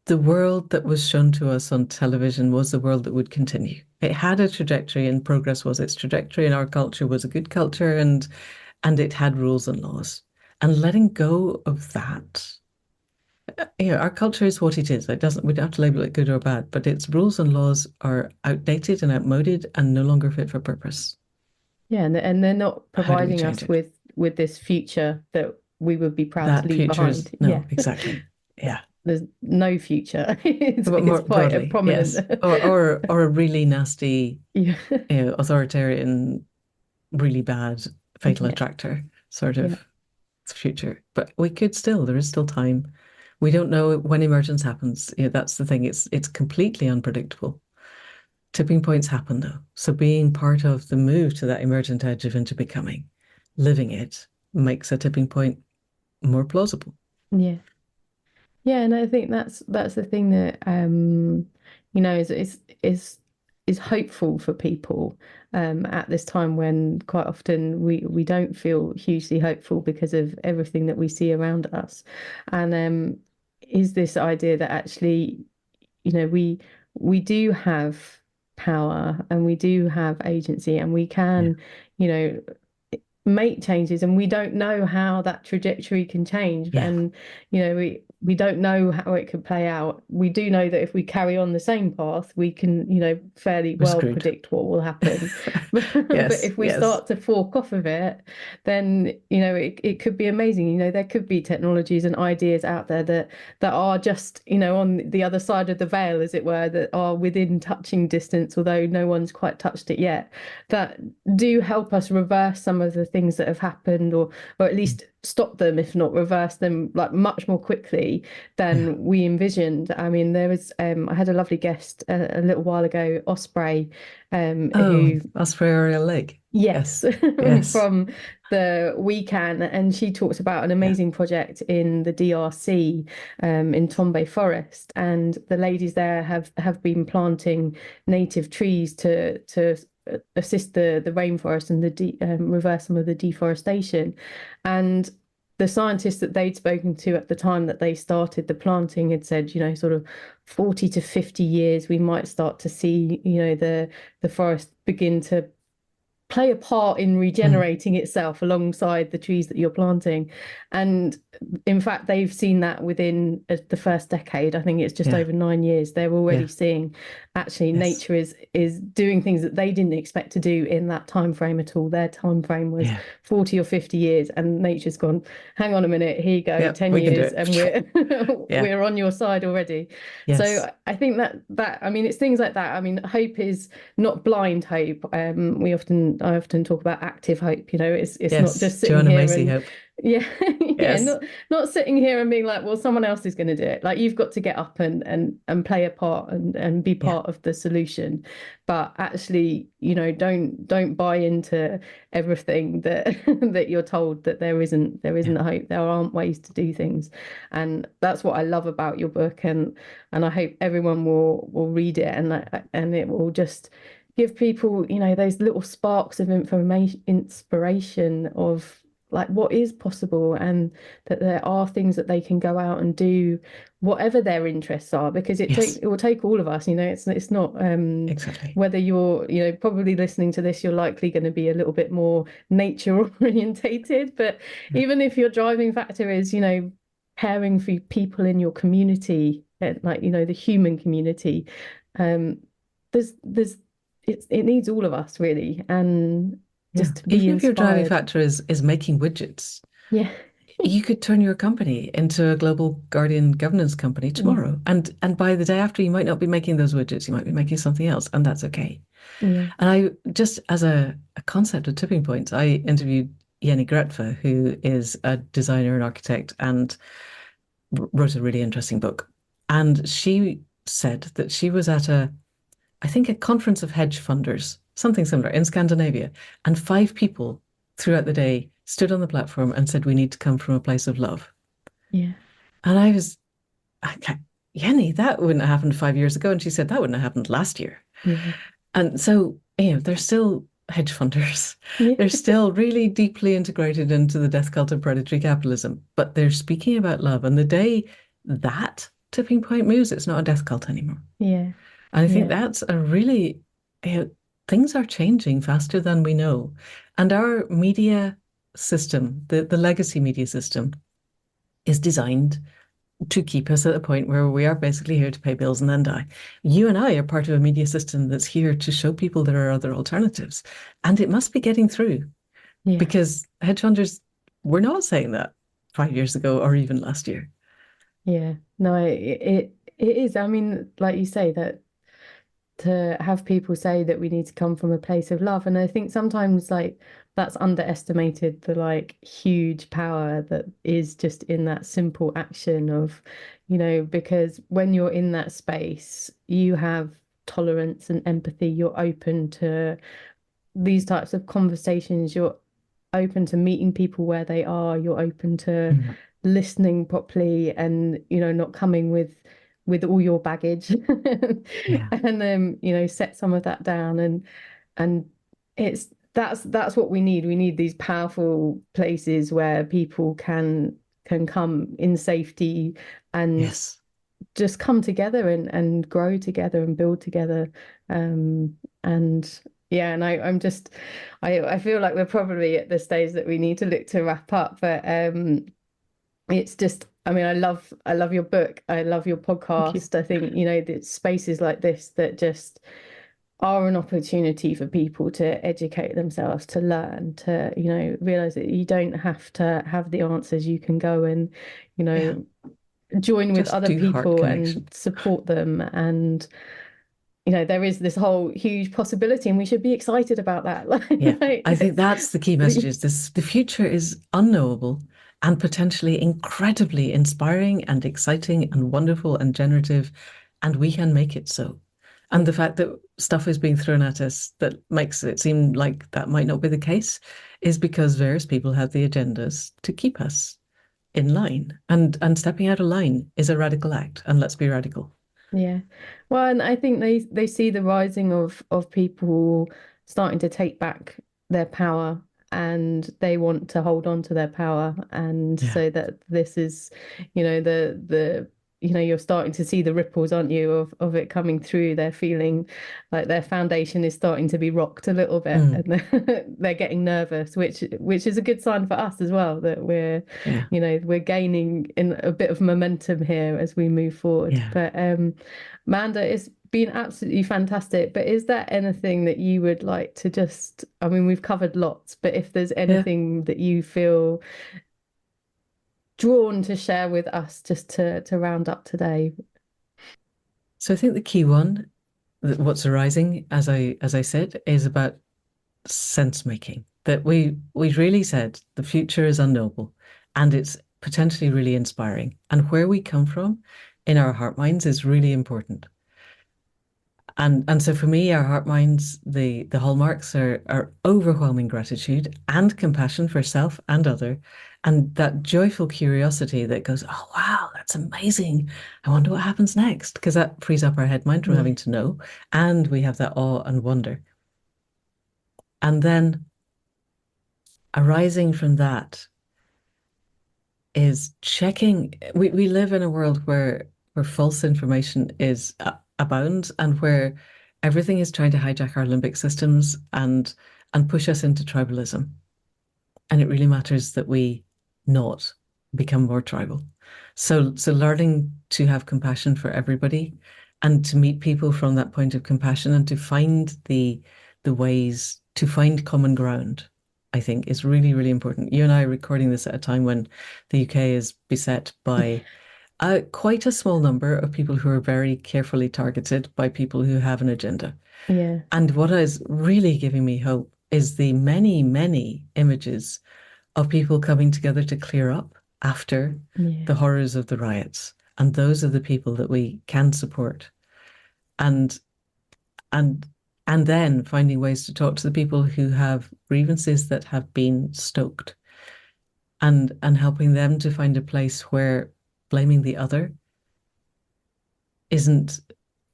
S2: the world that was shown to us on television was the world that would continue. It had a trajectory, and progress was its trajectory, and our culture was a good culture, and it had rules and laws. And letting go of that, our culture is what it is. It doesn't, we don't have to label it good or bad, but its rules and laws are outdated and outmoded and no longer fit for purpose.
S1: yeah, and they're not
S2: How do we
S1: providing
S2: change
S1: us
S2: it?
S1: with this future that we would be proud to
S2: That
S1: leave
S2: future
S1: behind.
S2: is
S1: Yeah.
S2: no, exactly. Yeah.
S1: There's no future.
S2: But
S1: It's
S2: more
S1: quite a
S2: broadly,
S1: prominent.
S2: yes. Or a really nasty,
S1: Yeah,
S2: authoritarian, really bad fatal
S1: yeah,
S2: attractor sort
S1: yeah,
S2: of future. But there is still time. We don't know when emergence happens. That's the thing. It's completely unpredictable. Tipping points happen though. So being part of the move to that emergent edge of into becoming, living it, makes a tipping point more plausible.
S1: yeah, yeah. And I think that's the thing that is hopeful for people at this time when quite often we don't feel hugely hopeful because of everything that we see around us, and is this idea that actually we do have power and we do have agency and we
S2: Yeah.
S1: can, you know, make changes and we don't know how that trajectory can change
S2: Yeah.
S1: and we don't know how it could play out. We do know that if we carry on the same path we can fairly
S2: We're
S1: well
S2: screwed.
S1: predict what will happen. But
S2: Yes.
S1: if we
S2: Yes.
S1: start to fork off of it, then it could be amazing. There could be technologies and ideas out there that are just on the other side of the veil, as it were, that are within touching distance, although no one's quite touched it yet, that do help us reverse some of the things that have happened, or at least stop them, if not reverse them, like much more quickly
S2: Yeah.
S1: than we envisioned. I mean, there was I had a lovely guest a little while ago, Osprey,
S2: Oh,
S1: who
S2: Asperiorial Lake.
S1: yes,
S2: Yes. Yes.
S1: from the We Can, and she talks about an
S2: Yeah.
S1: amazing project in the DRC, in Tombe Forest, and the ladies there have been planting native trees to assist the rainforest and reverse some of the deforestation. And the scientists that they'd spoken to at the time that they started the planting had said, sort of 40 to 50 years, we might start to see, the forest begin to play a part in
S2: Mm.
S1: regenerating itself alongside the trees that you're planting. And in fact, they've seen that within the first decade. I think it's just
S2: Yeah.
S1: over 9 years. They're already
S2: Yeah.
S1: seeing actually
S2: Yes.
S1: nature is doing things that they didn't expect to do in that time frame at all. Their time frame was
S2: Yeah.
S1: 40 or 50 years, and nature's gone, hang on a minute, here you go,
S2: Yeah.
S1: 10
S2: We can do
S1: years,
S2: it.
S1: and we're
S2: Yeah.
S1: we're on your side already.
S2: Yes.
S1: So I think that I mean it's things like that. I mean, hope is not blind hope. I often talk about active hope. It's not
S2: Yes.
S1: just sitting
S2: Joanna
S1: here
S2: Macy
S1: and
S2: Hope.
S1: yeah, yeah,
S2: Yes.
S1: not sitting here and being like, well, someone else is going to do it. Like you've got to get up and play a part and be
S2: Yeah.
S1: part of the solution. But actually, don't buy into everything that that you're told that there isn't
S2: Yeah.
S1: a hope. There aren't ways to do things, and that's what I love about your book, and I hope everyone will read it and it will just give people, those little sparks of information, inspiration of like what is possible and that there are things that they can go out and do whatever their interests are because
S2: Yes.
S1: it will take all of us, it's not
S2: Exactly.
S1: whether you're, probably listening to this, you're likely going to be a little bit more nature orientated, but
S2: Yeah.
S1: even if your driving factor is, caring for people in your community, like, the human community, um, there's it needs all of us really, and
S2: Yeah.
S1: just to be
S2: Even if your driving
S1: inspired.
S2: factor is making widgets,
S1: Yeah.
S2: you could turn your company into a global guardian governance company
S1: Yeah.
S2: tomorrow. And by the day after, you might not be making those widgets. You might be making something else, and that's okay.
S1: Yeah.
S2: And I just as a concept of tipping points, I interviewed Jenny Gretve, who is a designer and architect and wrote a really interesting book. And she said that she was at I think, a conference of hedge funders, something similar in Scandinavia. And five people throughout the day stood on the platform and said, we need to come from a place of love.
S1: Yeah.
S2: And I was, I can't, Jenny, that wouldn't have happened 5 years ago. And she said, that wouldn't have happened last year.
S1: Yeah.
S2: And so, they're still hedge funders.
S1: Yeah.
S2: They're still really deeply integrated into the death cult of predatory capitalism, but they're speaking about love. And the day that tipping point moves, it's not a death cult anymore.
S1: Yeah.
S2: And I think
S1: Yeah.
S2: that's a really, things are changing faster than we know. And our media system, the legacy media system, is designed to keep us at a point where we are basically here to pay bills and then die. You and I are part of a media system that's here to show people there are other alternatives. And it must be getting through
S1: Yeah.
S2: because hedge funders were not saying that 5 years ago or even last year.
S1: Yeah. No, it is. I mean, like you say, that to have people say that we need to come from a place of love. And I think sometimes like that's underestimated the like huge power that is just in that simple action of, because when you're in that space, you have tolerance and empathy, you're open to these types of conversations, you're open to meeting people where they are, you're open to
S2: Mm.
S1: listening properly and, not coming with all your baggage
S2: Yeah.
S1: and set some of that down and it's that's what we need. We need these powerful places where people can come in safety and
S2: Yes.
S1: just come together and grow together and build together. And yeah, and I'm just I feel like we're probably at the stage that we need to look to wrap up, but it's just I mean I love your book. I love your
S2: Thank you.
S1: podcast. I think, the spaces like this that just are an opportunity for people to educate themselves, to learn, to, realize that you don't have to have the answers. You can go and, you
S2: Yeah.
S1: know, join with
S2: Just
S1: other
S2: do heart
S1: people and
S2: connection.
S1: support them. And, there is this whole huge possibility, and we should be excited about that.
S2: Yeah,
S1: Like,
S2: I think that's the key message is this the future is unknowable and potentially incredibly inspiring and exciting and wonderful and generative, and we can make it so. And
S1: yeah,
S2: the fact that stuff is being thrown at us that makes it seem like that might not be the case is because various people have the agendas to keep us in line. And stepping out of line is a radical act, and let's be radical.
S1: yeah. Well, and I think they see the rising of people starting to take back their power, and they want to hold on to their power. And
S2: Yeah.
S1: so that this is, you're starting to see the ripples, aren't you, of it coming through. They're feeling like their foundation is starting to be rocked a little bit,
S2: Mm.
S1: and they're getting nervous, which is a good sign for us as well, that
S2: Yeah.
S1: we're gaining in a bit of momentum here as we move forward.
S2: Yeah.
S1: But Manda, it's been absolutely fantastic. But is there anything that you would like to just, I mean, we've covered lots, but if there's
S2: Yeah.
S1: anything that you feel drawn to share with us just to round up today?
S2: So I think the key one, what's arising, as I said, is about sense making. That we really said the future is unknowable and it's potentially really inspiring. And where we come from in our heart minds is really important. And so for me, our heart minds, the hallmarks are overwhelming gratitude and compassion for self and other, and that joyful curiosity that goes, oh wow, that's amazing. I wonder what happens next, because that frees up our head mind from
S1: Yeah,
S2: having to know, and we have that awe and wonder. And then arising from that is checking. We live in a world where false information is abounds and where everything is trying to hijack our limbic systems and push us into tribalism. And it really matters that we not become more tribal. So learning to have compassion for everybody and to meet people from that point of compassion and to find the ways to find common ground, I think is really, really important. You and I are recording this at a time when the UK is beset by quite a small number of people who are very carefully targeted by people who have an agenda.
S1: yeah,
S2: And what is really giving me hope is the many, many images of people coming together to clear up after
S1: yeah,
S2: the horrors of the riots. And those are the people that we can support. And and and then finding ways to talk to the people who have grievances that have been stoked and helping them to find a place where blaming the other isn't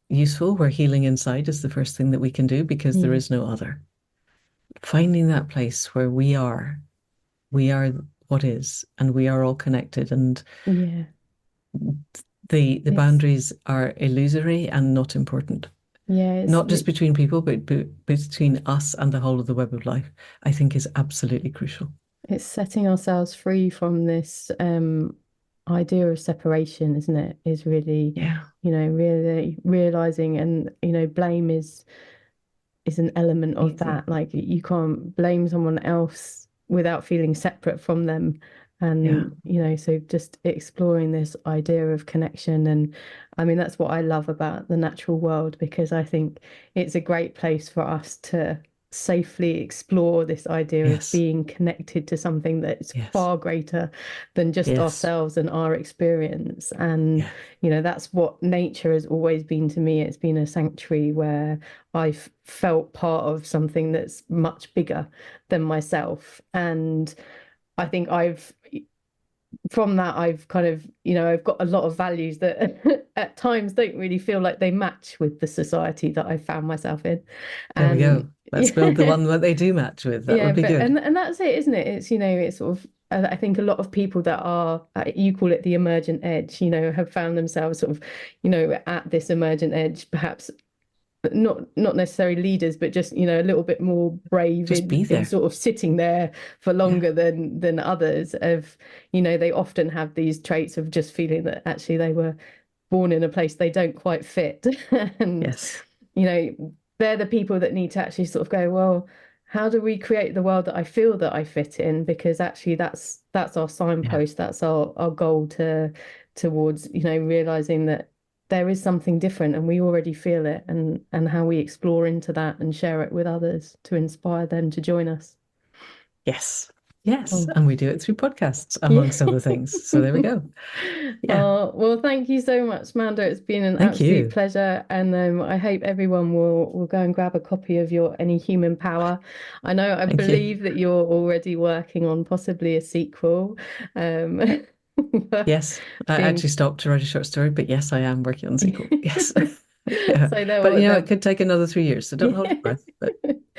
S2: useful, where healing inside is the first thing that we can do because there
S1: yeah,
S2: is no other. Finding that place where we are what is, and we are all connected, and
S1: yeah.
S2: the
S1: It's
S2: boundaries are illusory and not important.
S1: yeah,
S2: Not just between people, but between us and the whole of the web of life, I think is absolutely crucial.
S1: it's setting ourselves free from this idea of separation, isn't it? Is really,
S2: Yeah,
S1: really realizing, and blame is an element of
S2: easy.
S1: that. Like you can't blame someone else without feeling separate from them.
S2: Yeah.
S1: And, so just exploring this idea of connection. And I mean, that's what I love about the natural world, because I think it's a great place for us to safely explore this idea of
S2: Yes.
S1: being connected to something that's
S2: Yes.
S1: far greater than just
S2: Yes.
S1: ourselves and our experience. And,
S2: Yeah.
S1: that's what nature has always been to me. It's been a sanctuary where I've felt part of something that's much bigger than myself. And I think from that, I've kind of, I've got a lot of values that at times don't really feel like they match with the society that I found myself in.
S2: There we
S1: And
S2: go. Let's build the
S1: yeah,
S2: one that they do match with. That
S1: yeah,
S2: would be
S1: but
S2: good.
S1: and that's it, isn't it? It's, it's sort of, I think a lot of people that are, you call it the emergent edge, have found themselves sort of, at this emergent edge, perhaps not necessarily leaders, but just a little bit more brave
S2: Just be
S1: in
S2: there.
S1: sort of sitting there for
S2: Yeah.
S1: longer than others. Of they often have these traits of just feeling that actually they were born in a place they don't quite fit, and
S2: Yes.
S1: they're the people that need to actually sort of go, well, how do we create the world that I feel that I fit in? Because actually that's our
S2: Yeah.
S1: signpost, that's our goal towards realizing that there is something different and we already feel it, and how we explore into that and share it with others to inspire them to join us.
S2: Yes. Yes.
S1: Oh,
S2: And we do it through podcasts,
S1: yeah.
S2: amongst other things. So there we go. Yeah.
S1: Well, thank you so much, Manda. It's been an
S2: Thank
S1: absolute
S2: you.
S1: pleasure, and I hope everyone will go and grab a copy of your Any Human Power. I
S2: Thank you.
S1: believe that you're already working on possibly a sequel. Um, but
S2: Yes. I
S1: being
S2: actually stopped to write a short story, but yes, I am working on the sequel. Yes. Yeah.
S1: so
S2: But
S1: they'll
S2: it could take another 3 years, so don't hold your breath. But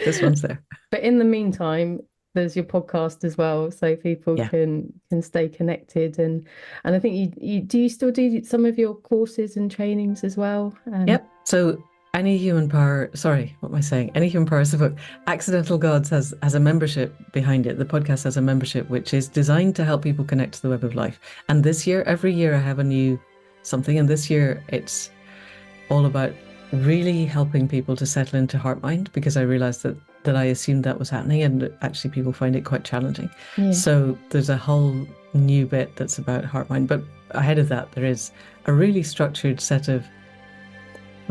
S2: This one's there.
S1: But in the meantime, there's your podcast as well, so people
S2: Yeah.
S1: can stay connected. And I think you still do some of your courses and trainings as well?
S2: Yep. So Any Human Power, sorry, what am I saying? Any Human Power is the book. Accidental Gods has a membership behind it. The podcast has a membership which is designed to help people connect to the web of life. And this year, every year I have a new something. And this year it's all about really helping people to settle into heart mind, because I realized that I assumed that was happening, and actually people find it quite challenging.
S1: Yeah.
S2: So there's a whole new bit that's about heart mind. But ahead of that, there is a really structured set of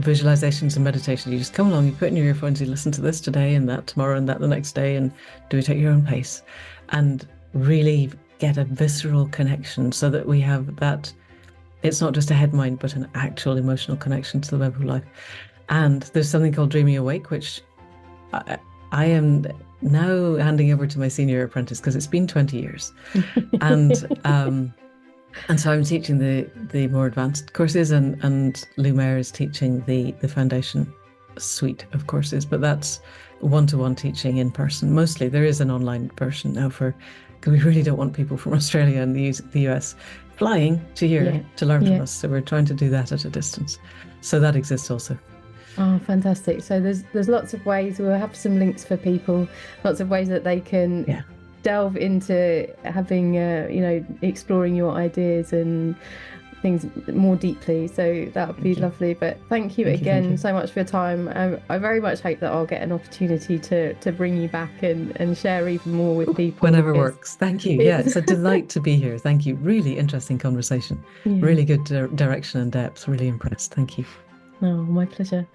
S2: visualizations and meditation. You just come along, you put in your earphones, you listen to this today and that tomorrow and that the next day, and do it at your own pace, and really get a visceral connection so that we have that. It's not just a head mind, but an actual emotional connection to the web of life. And there's something called Dreaming Awake, which I am now handing over to my senior apprentice, because it's been 20 years. And so I'm teaching the more advanced courses, and Lumiere is teaching the foundation suite of courses, but that's one-to-one teaching in person. Mostly there is an online version now because we really don't want people from Australia and the US flying to here to learn from us. So we're trying to do that at a distance. So that exists also.
S1: Oh, fantastic. So there's lots of ways. We'll have some links for people, lots of ways that they can delve into having, exploring your ideas and things more deeply. So that would be lovely. But thank you again so much for your time. I very much hope that I'll get an opportunity to bring you back and share even more with people.
S2: Whenever works. Thank you. Yeah, it's a delight to be here. Thank you. Really interesting conversation. Really good direction and depth. Really impressed. Thank you.
S1: Oh, my pleasure.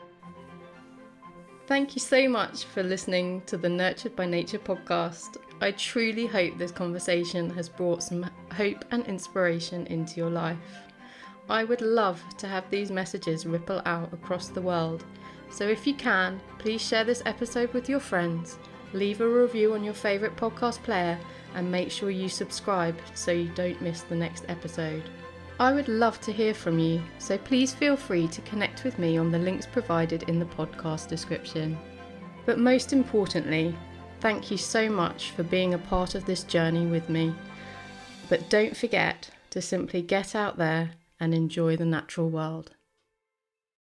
S1: Thank you so much for listening to the Nurtured by Nature podcast. I truly hope this conversation has brought some hope and inspiration into your life. I would love to have these messages ripple out across the world. So if you can, please share this episode with your friends, leave a review on your favourite podcast player, and make sure you subscribe so you don't miss the next episode. I would love to hear from you, so please feel free to connect with me on the links provided in the podcast description. But most importantly, thank you so much for being a part of this journey with me. But don't forget to simply get out there and enjoy the natural world.